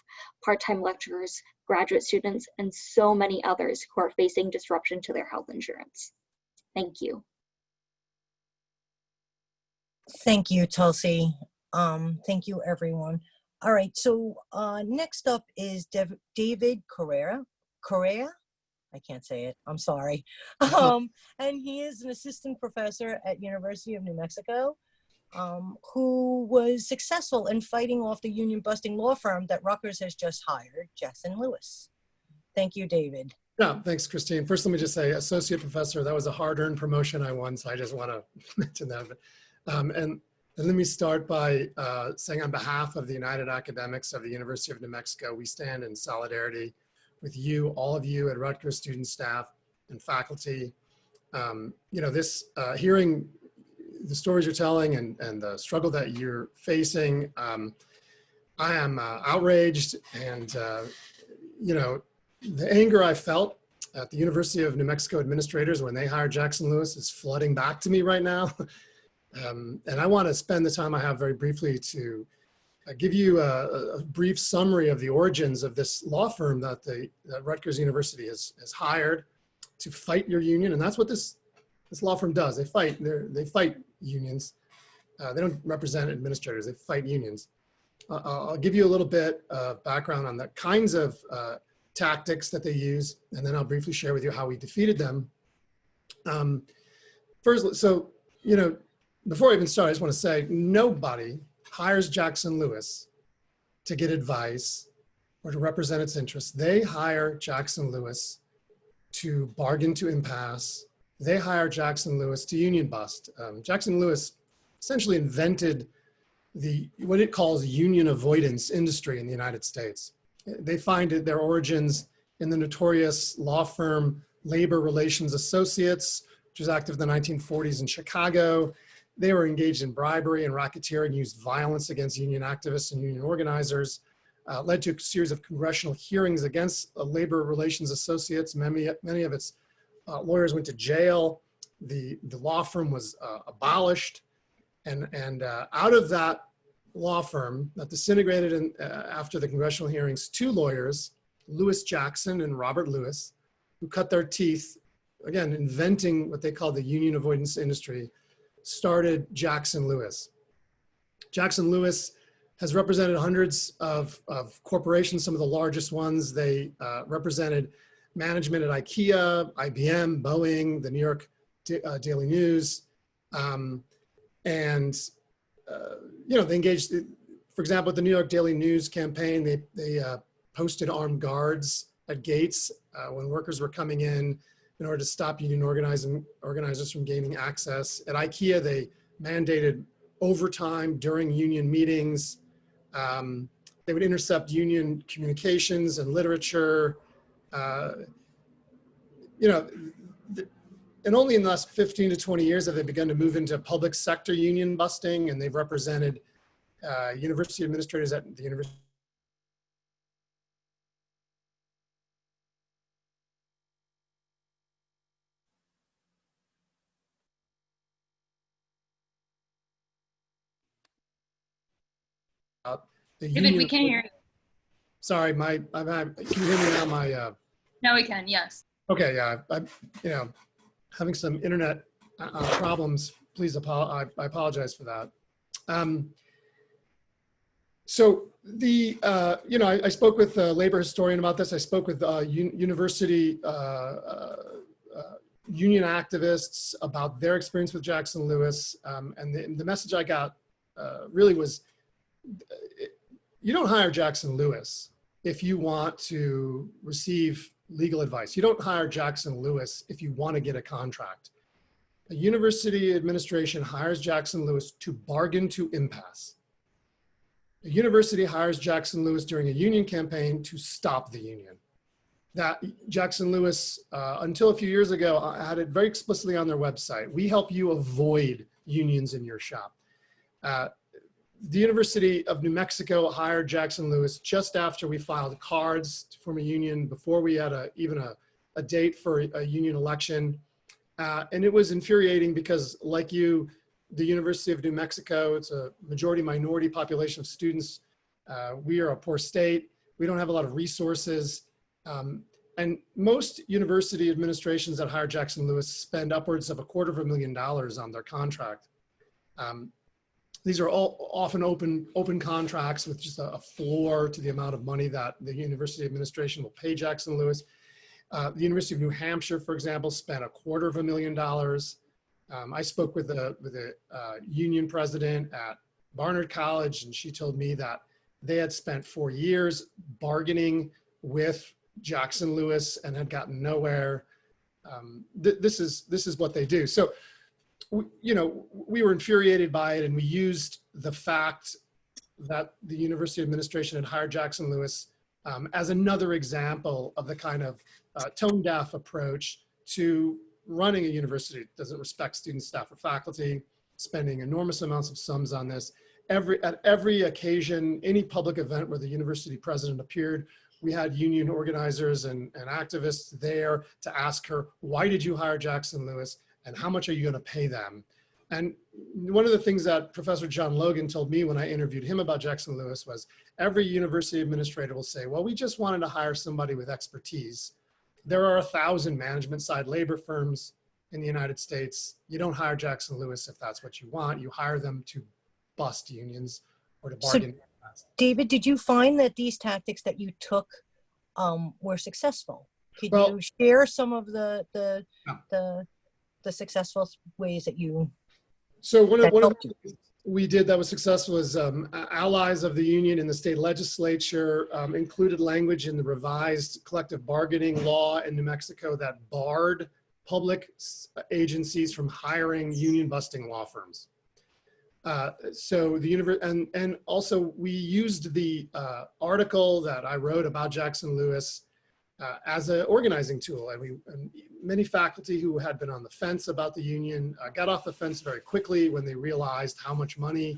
part-time lecturers, graduate students, and so many others who are facing disruption to their health insurance. Thank you. Thank you, Tulsi. Thank you, everyone. All right, so next up is David Correia. I can't say it, I'm sorry. And he is an assistant professor at University of New Mexico, who was successful in fighting off the union busting law firm that Rutgers has just hired, Jackson Lewis. Thank you, David. Yeah, thanks, Christine. First, let me just say, associate professor, that was a hard-earned promotion I won, so I just want to mention that. And let me start by saying on behalf of the United Academics of the University of New Mexico, we stand in solidarity with you, all of you at Rutgers, student, staff, and faculty. You know, hearing the stories you're telling and the struggle that you're facing, I am outraged, and you know, the anger I felt at the University of New Mexico administrators when they hired Jackson Lewis is flooding back to me right now. And I want to spend the time I have very briefly to give you a brief summary of the origins of this law firm that Rutgers University has hired to fight your union. And that's what this law firm does. They fight unions. They don't represent administrators, they fight unions. I'll give you a little bit of background on the kinds of tactics that they use, and then I'll briefly share with you how we defeated them. First, so, you know, before I even start, I just want to say nobody hires Jackson Lewis to get advice or to represent its interests. They hire Jackson Lewis to bargain to impasse. They hire Jackson Lewis to union bust. Jackson Lewis essentially invented what it calls union avoidance industry in the United States. They find their origins in the notorious law firm Labor Relations Associates, which was active in the 1940s in Chicago. They were engaged in bribery and racketeering, used violence against union activists and union organizers, led to a series of congressional hearings against Labor Relations Associates. Many of its lawyers went to jail. The law firm was abolished. And out of that law firm that disintegrated after the congressional hearings, two lawyers, Lewis Jackson and Robert Lewis, who cut their teeth, again, inventing what they call the union avoidance industry, started Jackson Lewis. Jackson Lewis has represented hundreds of corporations, some of the largest ones. They represented management at IKEA, IBM, Boeing, the New York Daily News. You know, they engaged, for example, at the New York Daily News campaign, they posted armed guards at gates when workers were coming in order to stop union organizers from gaining access. At IKEA, they mandated overtime during union meetings. They would intercept union communications and literature. You know, and only in the last 15 to 20 years have they begun to move into public sector union busting, and they've represented university administrators at the university. David, we can't hear you. Sorry, can you hear me now? Now we can, yes. Okay, yeah, you know, having some internet problems. Please, I apologize for that. So you know, I spoke with a labor historian about this. I spoke with university union activists about their experience with Jackson Lewis, and the message I got really was, you don't hire Jackson Lewis if you want to receive legal advice. You don't hire Jackson Lewis if you want to get a contract. A university administration hires Jackson Lewis to bargain to impasse. A university hires Jackson Lewis during a union campaign to stop the union. That Jackson Lewis, until a few years ago, had it very explicitly on their website. We help you avoid unions in your shop. The University of New Mexico hired Jackson Lewis just after we filed cards to form a union, before we had even a date for a union election. And it was infuriating because, like you, the University of New Mexico, it's a majority minority population of students. We are a poor state. We don't have a lot of resources. And most university administrations that hire Jackson Lewis spend upwards of $250,000 on their contract. These are all often open contracts with just a floor to the amount of money that the university administration will pay Jackson Lewis. The University of New Hampshire, for example, spent $250,000. I spoke with the union president at Barnard College, and she told me that they had spent 4 years bargaining with Jackson Lewis and had gotten nowhere. This is what they do. So, we were infuriated by it, and we used the fact that the university administration had hired Jackson Lewis as another example of the kind of tone-deaf approach to running a university. It doesn't respect students, staff, or faculty, spending enormous amounts of sums on this. At every occasion, any public event where the university president appeared, we had union organizers and activists there to ask her, why did you hire Jackson Lewis and how much are you going to pay them? And one of the things that Professor John Logan told me when I interviewed him about Jackson Lewis was every university administrator will say, well, we just wanted to hire somebody with expertise. There are 1,000 management side labor firms in the United States. You don't hire Jackson Lewis if that's what you want. You hire them to bust unions or to bargain. So, David, did you find that these tactics that you took were successful? Could you share some of the successful ways that you? So one of the things we did that was successful is allies of the union in the state legislature included language in the revised collective bargaining law in New Mexico that barred public agencies from hiring union busting law firms. So the and also we used the article that I wrote about Jackson Lewis as an organizing tool, and many faculty who had been on the fence about the union got off the fence very quickly when they realized how much money,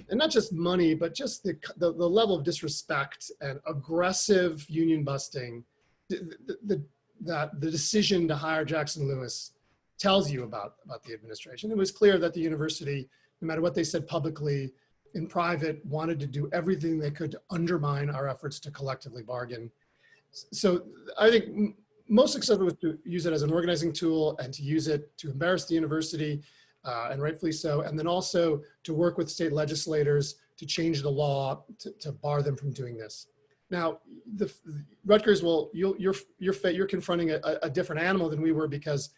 and not just money, but just the level of disrespect and aggressive union busting that the decision to hire Jackson Lewis tells you about the administration. It was clear that the university, no matter what they said publicly, in private, wanted to do everything they could to undermine our efforts to collectively bargain. So I think most successful was to use it as an organizing tool and to use it to embarrass the university, and rightfully so, and then also to work with state legislators to change the law to bar them from doing this. Now, the Rutgers, you're confronting a different animal than we were, because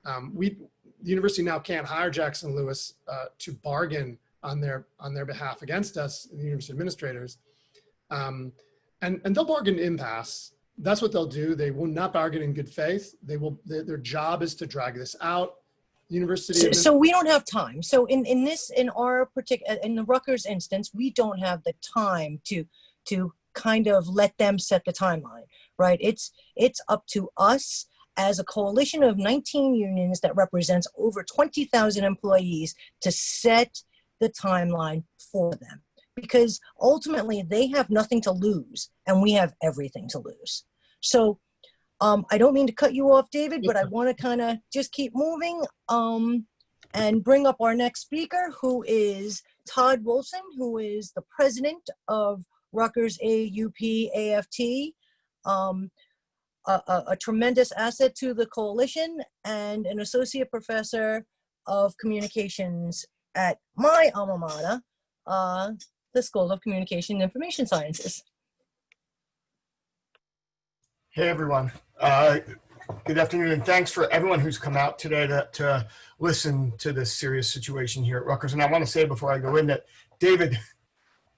the university now can't hire Jackson Lewis to bargain on their behalf against us, the university administrators, and they'll bargain impasse. That's what they'll do. They will not bargain in good faith. Their job is to drag this out. University. So we don't have time. So in the Rutgers instance, we don't have the time to kind of let them set the timeline, right? It's up to us as a coalition of 19 unions that represents over 20,000 employees to set the timeline for them, because ultimately they have nothing to lose and we have everything to lose. So I don't mean to cut you off, David, but I want to kind of just keep moving and bring up our next speaker, who is Todd Wolfson, who is the president of Rutgers AUP-AFT, a tremendous asset to the coalition and an associate professor of communications at my alma mater, the School of Communication and Information Sciences. Hey, everyone. Good afternoon, and thanks for everyone who's come out today to listen to this serious situation here at Rutgers. And I want to say before I go in that, David,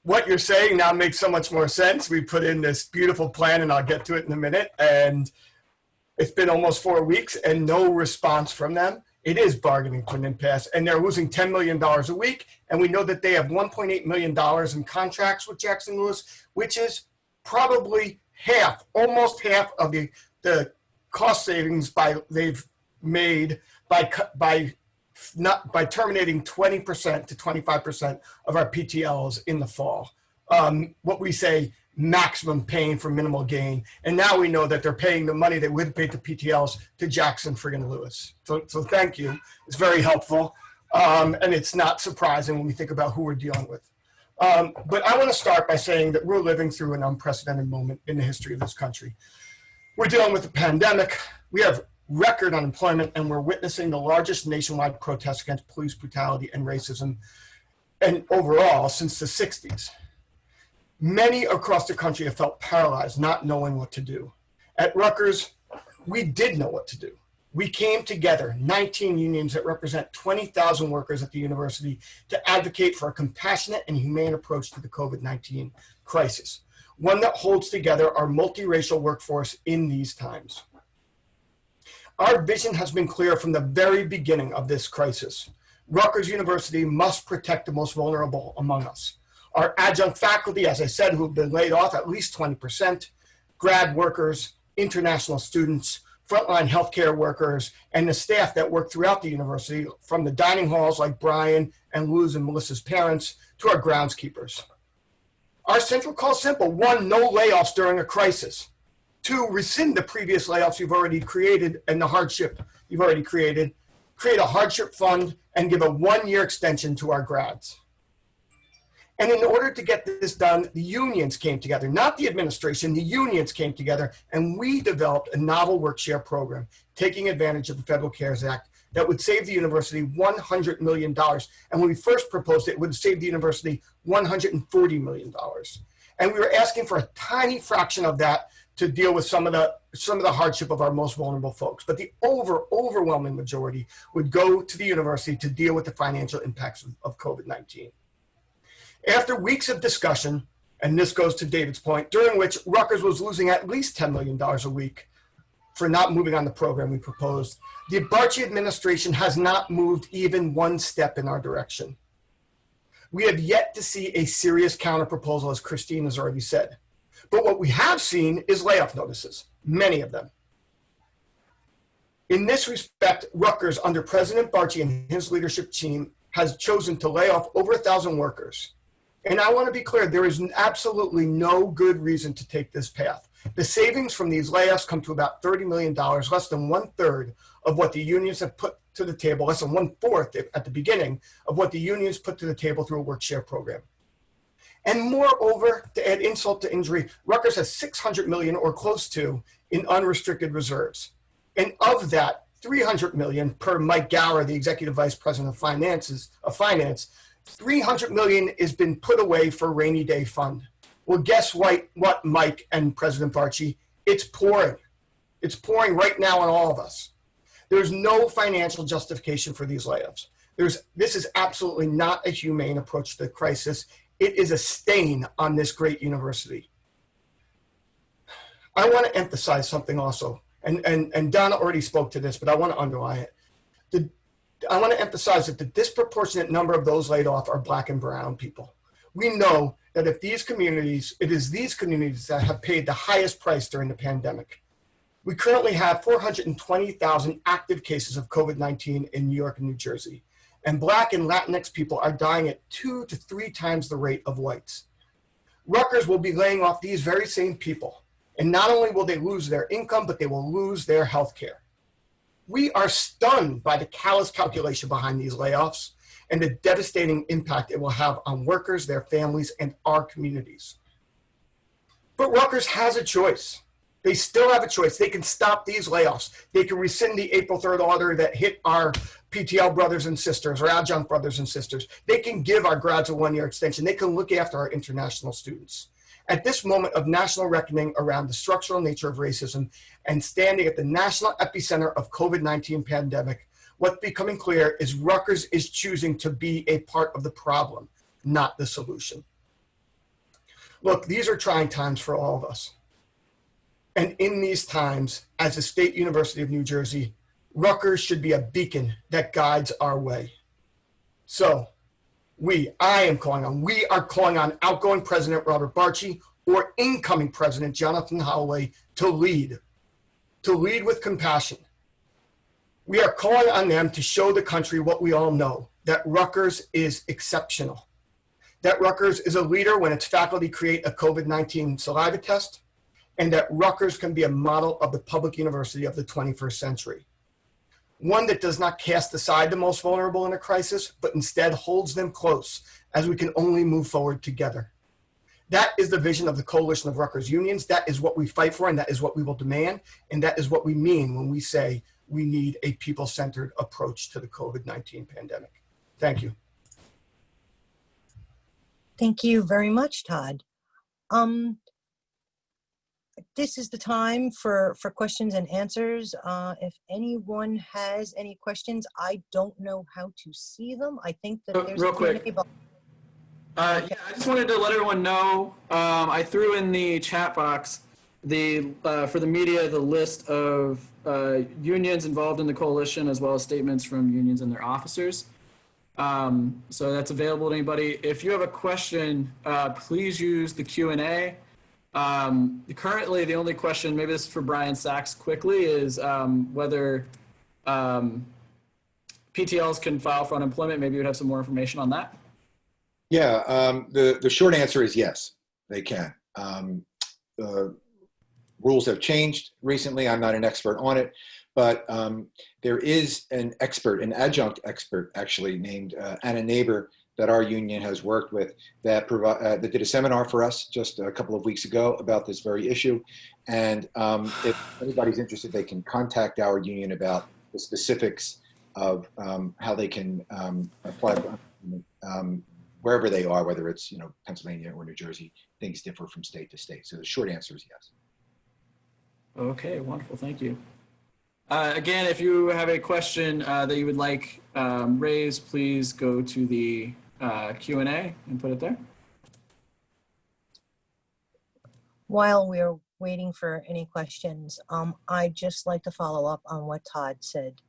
what you're saying now makes so much more sense. We put in this beautiful plan, and I'll get to it in a minute, and it's been almost 4 weeks and no response from them. It is bargaining to an impasse, and they're losing $10 million a week, and we know that they have $1.8 million in contracts with Jackson Lewis, which is probably half, almost half of the cost savings they've made by terminating 20% to 25% of our PTLs in the fall. What we say, maximum pain for minimal gain. And now we know that they're paying the money they would have paid to PTLs to Jackson friggin' Lewis. So thank you. It's very helpful. And it's not surprising when we think about who we're dealing with. But I want to start by saying that we're living through an unprecedented moment in the history of this country. We're dealing with a pandemic. We have record unemployment, and we're witnessing the largest nationwide protests against police brutality and racism, and overall since the 60s. Many across the country have felt paralyzed, not knowing what to do. At Rutgers, we did know what to do. We came together, 19 unions that represent 20,000 workers at the university, to advocate for a compassionate and humane approach to the COVID-19 crisis, one that holds together our multiracial workforce in these times. Our vision has been clear from the very beginning of this crisis. Rutgers University must protect the most vulnerable among us. Our adjunct faculty, as I said, who have been laid off at least 20%, grad workers, international students, frontline healthcare workers, and the staff that work throughout the university, from the dining halls like Bryan and Luz and Melissa's parents to our groundskeepers. Our central call is simple. 1, no layoffs during a crisis. 2, rescind the previous layoffs you've already created and the hardship you've already created. Create a hardship fund and give a 1-year extension to our grads. And in order to get this done, the unions came together, not the administration, the unions came together, and we developed a novel work share program, taking advantage of the Federal CARES Act, that would save the university $100 million. And when we first proposed it, it would have saved the university $140 million. And we were asking for a tiny fraction of that to deal with some of the hardship of our most vulnerable folks. But the overwhelming majority would go to the university to deal with the financial impacts of COVID-19. After weeks of discussion, and this goes to David's point, during which Rutgers was losing at least $10 million a week for not moving on the program we proposed, the Barchi administration has not moved even one step in our direction. We have yet to see a serious counterproposal, as Christine has already said. But what we have seen is layoff notices, many of them. In this respect, Rutgers, under President Barchi and his leadership team, has chosen to lay off over 1,000 workers. And I want to be clear, there is absolutely no good reason to take this path. The savings from these layoffs come to about $30 million, less than 1/3 of what the unions have put to the table, less than 1/4 at the beginning of what the unions put to the table through a work share program. And moreover, to add insult to injury, Rutgers has $600 million or close to in unrestricted reserves. And of that, $300 million per Mike Gower, the executive vice president of finance, $300 million has been put away for rainy day fund. Well, guess what, Mike and President Barchi? It's pouring. It's pouring right now on all of us. There's no financial justification for these layoffs. This is absolutely not a humane approach to the crisis. It is a stain on this great university. I want to emphasize something also, and Donna already spoke to this, but I want to underline it. I want to emphasize that the disproportionate number of those laid off are Black and brown people. We know that it is these communities that have paid the highest price during the pandemic. We currently have 420,000 active cases of COVID-19 in New York and New Jersey, and Black and Latinx people are dying at 2 to 3 times the rate of whites. Rutgers will be laying off these very same people, and not only will they lose their income, but they will lose their health care. We are stunned by the callous calculation behind these layoffs and the devastating impact it will have on workers, their families, and our communities. But Rutgers has a choice. They still have a choice. They can stop these layoffs. They can rescind the April 3rd order that hit our PTL brothers and sisters, or adjunct brothers and sisters. They can give our grads a 1-year extension. They can look after our international students. At this moment of national reckoning around the structural nature of racism and standing at the national epicenter of COVID-19 pandemic, what's becoming clear is Rutgers is choosing to be a part of the problem, not the solution. Look, these are trying times for all of us. And in these times, as a state university of New Jersey, Rutgers should be a beacon that guides our way. So, we are calling on outgoing President Robert Barchi or incoming President Jonathan Howley to lead with compassion. We are calling on them to show the country what we all know, that Rutgers is exceptional, that Rutgers is a leader when its faculty create a COVID-19 saliva test, and that Rutgers can be a model of the public university of the 21st century. One that does not cast aside the most vulnerable in a crisis, but instead holds them close as we can only move forward together. That is the vision of the Coalition of Rutgers Unions. That is what we fight for, and that is what we will demand, and that is what we mean when we say we need a people-centered approach to the COVID-19 pandemic. Thank you. Thank you very much, Todd. This is the time for questions and answers. If anyone has any questions, I don't know how to see them. I think that there's real a Q&A quick. box. Yeah, I just wanted to let everyone know, I threw in the chat box for the media the list of unions involved in the coalition, as well as statements from unions and their officers. So that's available to anybody. If you have a question, please use the Q&A. Currently, the only question, maybe this is for Bryan Sacks quickly, is whether PTLs can file for unemployment. Maybe you'd have some more information on that. Yeah, the short answer is yes, they can. The rules have changed recently. I'm not an expert on it, but there is an expert, an adjunct expert actually, named Anna Neighbor, that our union has worked with, that did a seminar for us just a couple of weeks ago about this very issue. And if anybody's interested, they can contact our union about the specifics of how they can apply for wherever they are, whether it's Pennsylvania or New Jersey. Things differ from state to state. So the short answer is yes. Okay, wonderful, thank you. Again, if you have a question that you would like raised, please go to the Q&A and put it there. While we're waiting for any questions, I'd just like to follow up on what Todd said.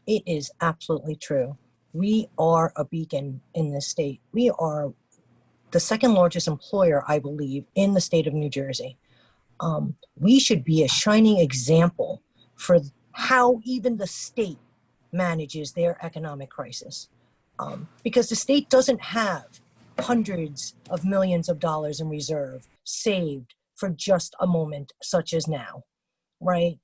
It is absolutely true. We are a beacon in this state. We are the second largest employer, I believe, in the state of New Jersey. We should be a shining example for how even the state manages their economic crisis. Because the state doesn't have hundreds of millions of dollars in reserve saved for just a moment such as now, right?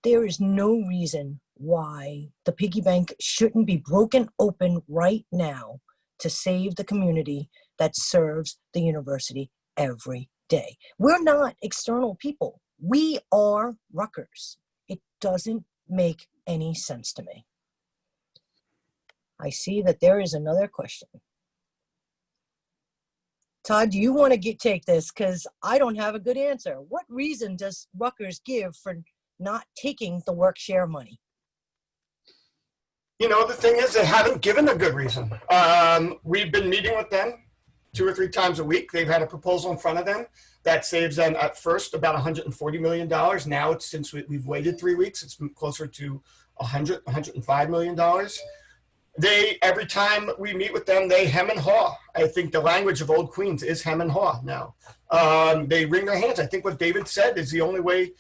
There is no reason why the piggy bank shouldn't be broken open right now to save the community that serves the university every day. We're not external people. We are Rutgers. It doesn't make any sense to me. I see that there is another question. Todd, do you want to take this? Because I don't have a good answer. What reason does Rutgers give for not taking the work share money? The thing is, they haven't given a good reason. We've been meeting with them 2 or 3 times a week. They've had a proposal in front of them that saves them at first about $140 million. Now, it's, since we've waited 3 weeks, it's closer to $105 million. Every time we meet with them, they hem and haw. I think the language of old queens is hem and haw now. They wring their hands. I think what David said is the only way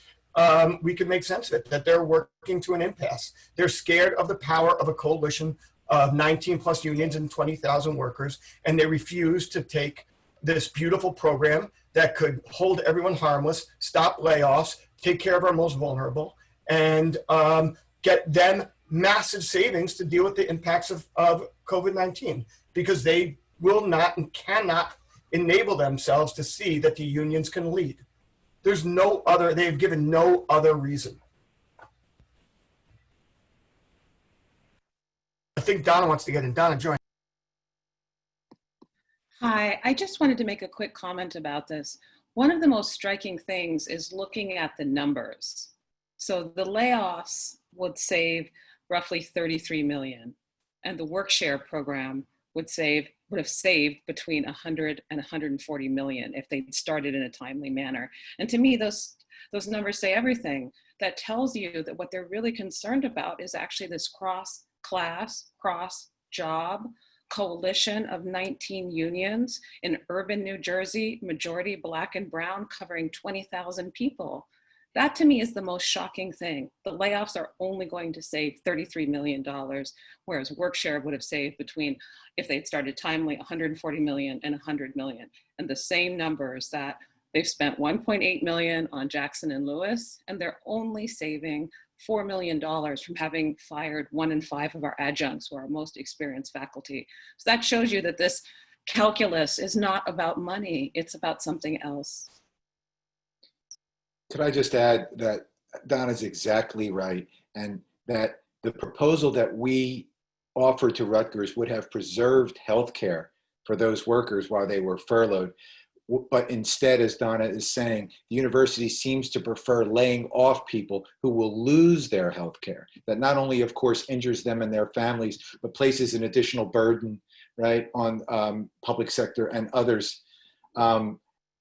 we can make sense of it, that they're working to an impasse. They're scared of the power of a coalition of 19 plus unions and 20,000 workers, and they refuse to take this beautiful program that could hold everyone harmless, stop layoffs, take care of our most vulnerable, and get them massive savings to deal with the impacts of COVID-19, because they will not and cannot enable themselves to see that the unions can lead. There's no other, they've given no other reason. I think Donna wants to get in. Donna, join. Hi, I just wanted to make a quick comment about this. One of the most striking things is looking at the numbers. So the layoffs would save roughly 33 million, and the work share program would have saved between 100 and 140 million if they'd started in a timely manner. And to me, those numbers say everything. That tells you that what they're really concerned about is actually this cross-class, cross-job coalition of 19 unions in urban New Jersey, majority Black and brown, covering 20,000 people. That to me is the most shocking thing. The layoffs are only going to save $33 million, whereas workshare would have saved between, if they'd started timely, 140 million and 100 million. And the same numbers that they've spent 1.8 million on Jackson and Lewis, and they're only saving $4 million from having fired 1 in 5 of our adjuncts, who are our most experienced faculty. So that shows you that this calculus is not about money, it's about something else. Could I just add that Donna's exactly right, and that the proposal that we offered to Rutgers would have preserved healthcare for those workers while they were furloughed. But instead, as Donna is saying, the university seems to prefer laying off people who will lose their health care. That not only, of course, injures them and their families, but places an additional burden, right, on public sector and others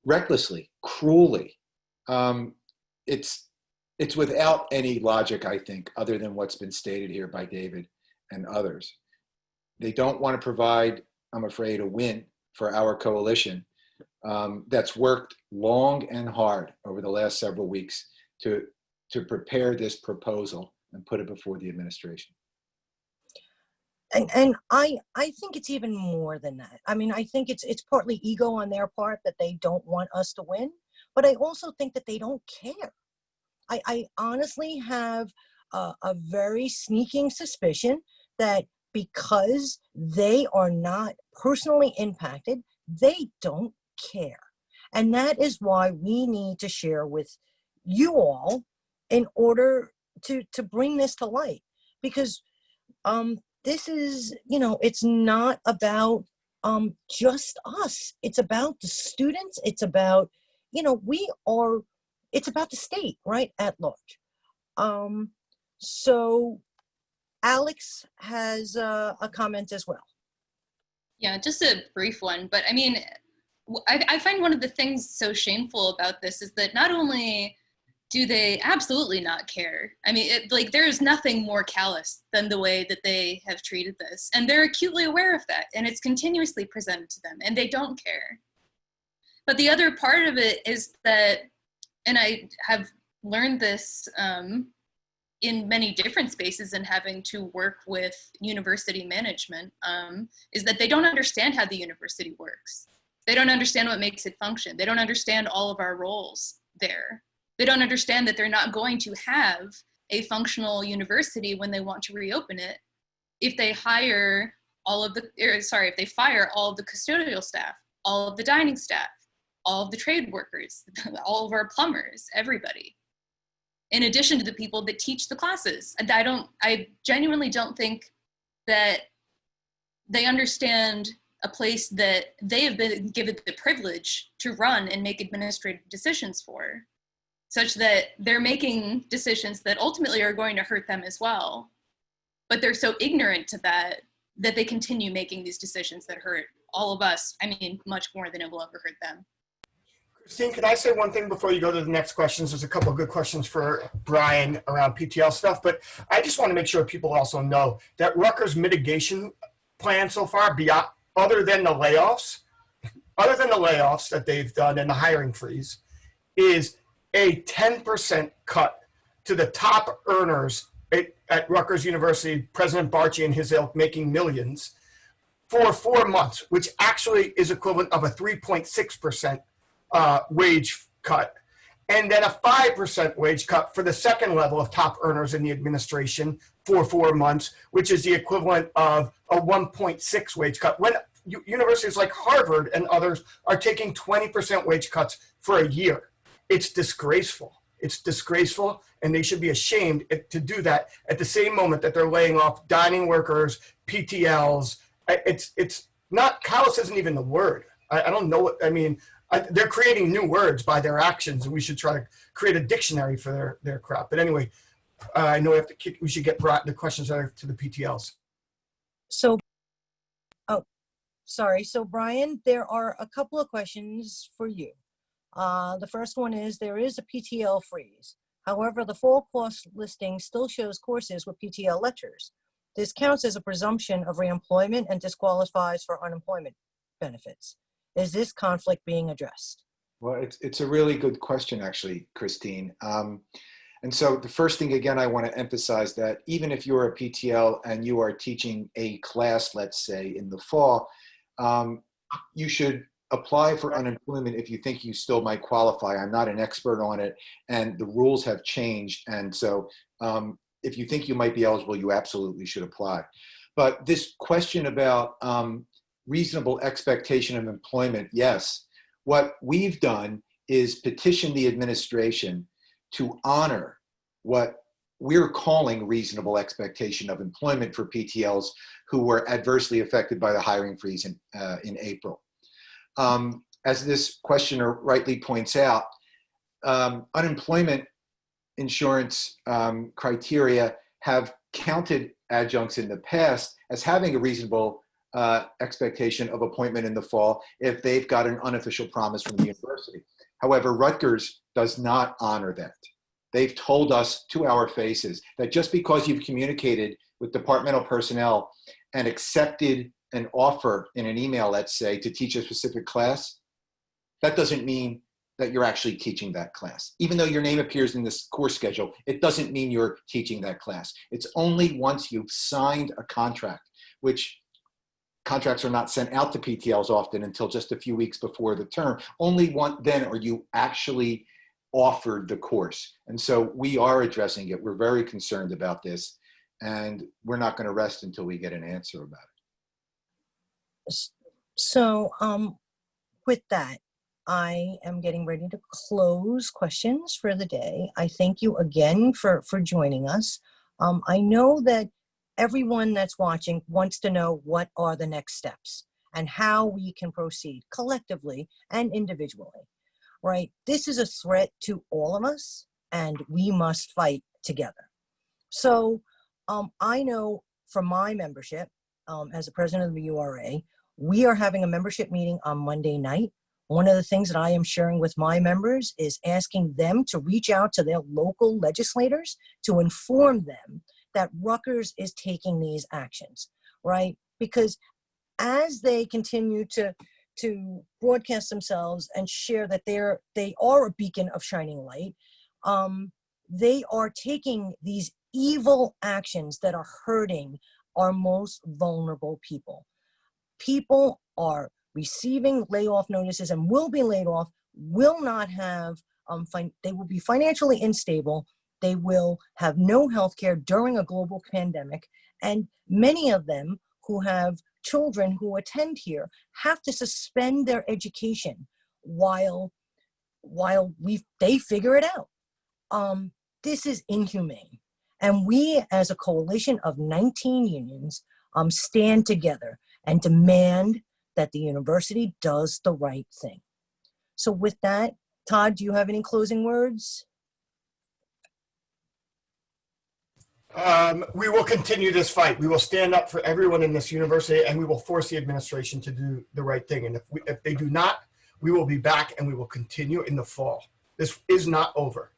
recklessly, cruelly. It's without any logic, I think, other than what's been stated here by David and others. They don't want to provide, I'm afraid, a win for our coalition. That's worked long and hard over the last several weeks to prepare this proposal and put it before the administration. And I think it's even more than that. I mean, I think it's partly ego on their part that they don't want us to win, but I also think that they don't care. I honestly have a very sneaking suspicion that because they are not personally impacted, they don't care. And that is why we need to share with you all in order to bring this to light, because this is, you know, it's not about just us. It's about the students. It's about, you know, it's about the state, right, at large. So Alex has a comment as well. Yeah, just a brief one, but I mean, I find one of the things so shameful about this is that not only do they absolutely not care, I mean, like there's nothing more callous than the way that they have treated this, and they're acutely aware of that, and it's continuously presented to them, and they don't care. But the other part of it is that, and I have learned this in many different spaces and having to work with university management, is that they don't understand how the university works. They don't understand what makes it function. They don't understand all of our roles there. They don't understand that they're not going to have a functional university when they want to reopen it if they hire if they fire all of the custodial staff, all of the dining staff, all of the trade workers, all of our plumbers, everybody, in addition to the people that teach the classes. And I genuinely don't think that they understand a place that they have been given the privilege to run and make administrative decisions for, such that they're making decisions that ultimately are going to hurt them as well. But they're so ignorant to that they continue making these decisions that hurt all of us. I mean, much more than it will ever hurt them. Christine, can I say one thing before you go to the next questions? There's a couple of good questions for Bryan around PTL stuff, but I just want to make sure people also know that Rutgers' mitigation plan so far, beyond, other than the layoffs that they've done and the hiring freeze, is a 10% cut to the top earners at Rutgers University, President Barchi and his ilk making millions, for 4 months, which actually is equivalent of a 3.6% wage cut, and then a 5% wage cut for the second level of top earners in the administration for 4 months, which is the equivalent of a 1.6 wage cut. When universities like Harvard and others are taking 20% wage cuts for a year, it's disgraceful. It's disgraceful, and they should be ashamed to do that at the same moment that they're laying off dining workers, PTLs. It's not, callous isn't even the word. I don't know what, I mean, they're creating new words by their actions, and we should try to create a dictionary for their crap. But anyway, I know we should get the questions to the PTLs. So, so Bryan, there are a couple of questions for you. The first one is, there is a PTL freeze. However, the full course listing still shows courses with PTL lectures. This counts as a presumption of reemployment and disqualifies for unemployment benefits. Is this conflict being addressed? Well, it's a really good question, actually, Christine. And so the first thing, again, I want to emphasize that even if you're a PTL and you are teaching a class, let's say, in the fall, you should apply for unemployment if you think you still might qualify. I'm not an expert on it, and the rules have changed. And so if you think you might be eligible, you absolutely should apply. But this question about reasonable expectation of employment, yes. What we've done is petition the administration to honor what we're calling reasonable expectation of employment for PTLs who were adversely affected by the hiring freeze in April. As this questioner rightly points out, unemployment insurance criteria have counted adjuncts in the past as having a reasonable expectation of appointment in the fall if they've got an unofficial promise from the university. However, Rutgers does not honor that. They've told us to our faces that just because you've communicated with departmental personnel and accepted an offer in an email, let's say, to teach a specific class, that doesn't mean that you're actually teaching that class. Even though your name appears in this course schedule, it doesn't mean you're teaching that class. It's only once you've signed a contract, which contracts are not sent out to PTLs often until just a few weeks before the term. Only then are you actually offered the course. And so we are addressing it. We're very concerned about this, and we're not going to rest until we get an answer about it. So with that, I am getting ready to close questions for the day. I thank you again for joining us. I know that everyone that's watching wants to know what are the next steps and how we can proceed collectively and individually, right? This is a threat to all of us, and we must fight together. So I know from my membership, as the president of the URA, we are having a membership meeting on Monday night. One of the things that I am sharing with my members is asking them to reach out to their local legislators to inform them that Rutgers is taking these actions, right? Because as they continue to broadcast themselves and share that they are a beacon of shining light, they are taking these evil actions that are hurting our most vulnerable people. People are receiving layoff notices and will be laid off, will not have, they will be financially unstable. They will have no health care during a global pandemic. And many of them who have children who attend here have to suspend their education while they figure it out. This is inhumane. And we, as a coalition of 19 unions, stand together and demand that the university does the right thing. So with that, Todd, do you have any closing words? We will continue this fight. We will stand up for everyone in this university, and we will force the administration to do the right thing. And if they do not, we will be back and we will continue in the fall. This is not over.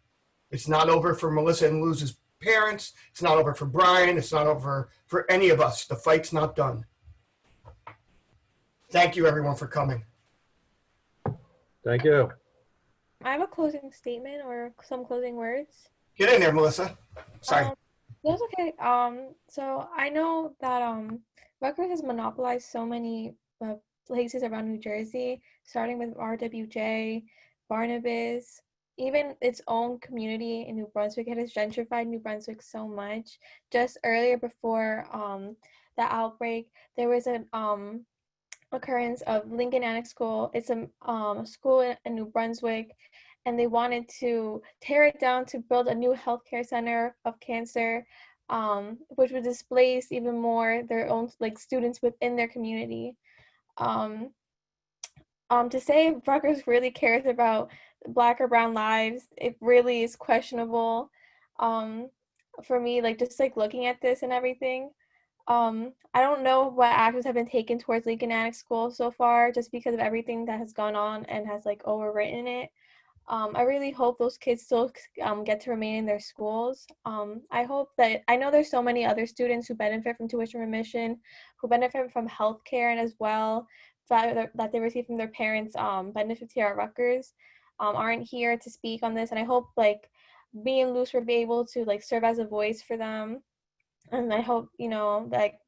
It's not over for Melissa and Luz's parents. It's not over for Bryan. It's not over for any of us. The fight's not done. Thank you, everyone, for coming. Thank you. I have a closing statement or some closing words. Get in there, Melissa. Sorry. That's okay. So I know that Rutgers has monopolized so many places around New Jersey, starting with RWJ, Barnabas, even its own community in New Brunswick. It has gentrified New Brunswick so much. Just earlier before the outbreak, there was an occurrence of Lincoln Annex School. It's a school in New Brunswick, and they wanted to tear it down to build a new healthcare center of cancer, which would displace even more their own students within their community. To say Rutgers really cares about Black or brown lives, it really is questionable. For me, just looking at this and everything, I don't know what actions have been taken towards Lincoln Annex School so far, just because of everything that has gone on and has overwritten it. I really hope those kids still get to remain in their schools. I hope that, I know there's so many other students who benefit from tuition remission, who benefit from healthcare, and as well that they receive from their parents' benefits here at Rutgers, aren't here to speak on this. And I hope me and Luz will be able to serve as a voice for them. And I hope,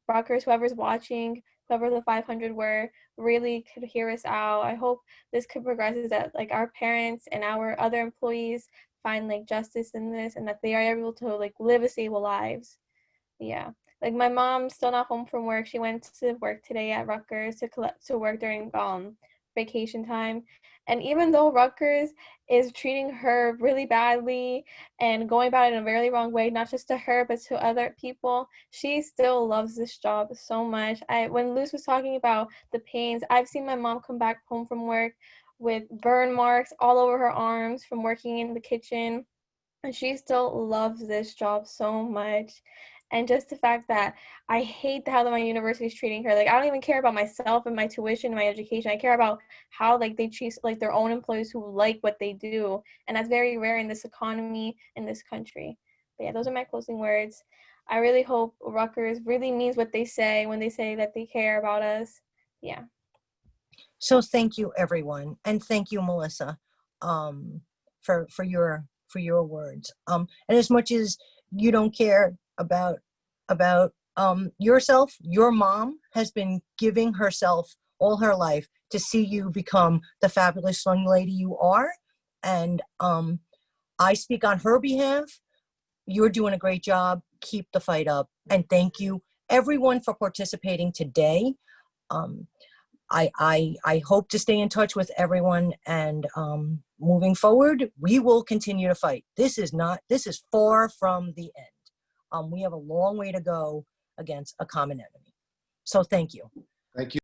Rutgers, whoever's watching, whoever the 500 were, really could hear us out. I hope this could progress, is that our parents and our other employees find justice in this, and that they are able to live a stable lives. Yeah. Like my mom's still not home from work. She went to work today at Rutgers to work during vacation time. And even though Rutgers is treating her really badly and going about it in a very wrong way, not just to her, but to other people, she still loves this job so much. When Luz was talking about the pains, I've seen my mom come back home from work with burn marks all over her arms from working in the kitchen. And she still loves this job so much. And just the fact that I hate how my university is treating her. Like, I don't even care about myself and my tuition and my education. I care about how, like, they treat, like, their own employees who like what they do. And that's very rare in this economy, in this country. But yeah, those are my closing words. I really hope Rutgers really means what they say when they say that they care about us. Yeah. So thank you, everyone. And thank you, Melissa, for your words. And as much as you don't care about yourself, your mom has been giving herself all her life to see you become the fabulous young lady you are. And I speak on her behalf. You're doing a great job. Keep the fight up. And thank you, everyone, for participating today. I hope to stay in touch with everyone, and moving forward, we will continue to fight. This is far from the end. We have a long way to go against a common enemy. So thank you. Thank you.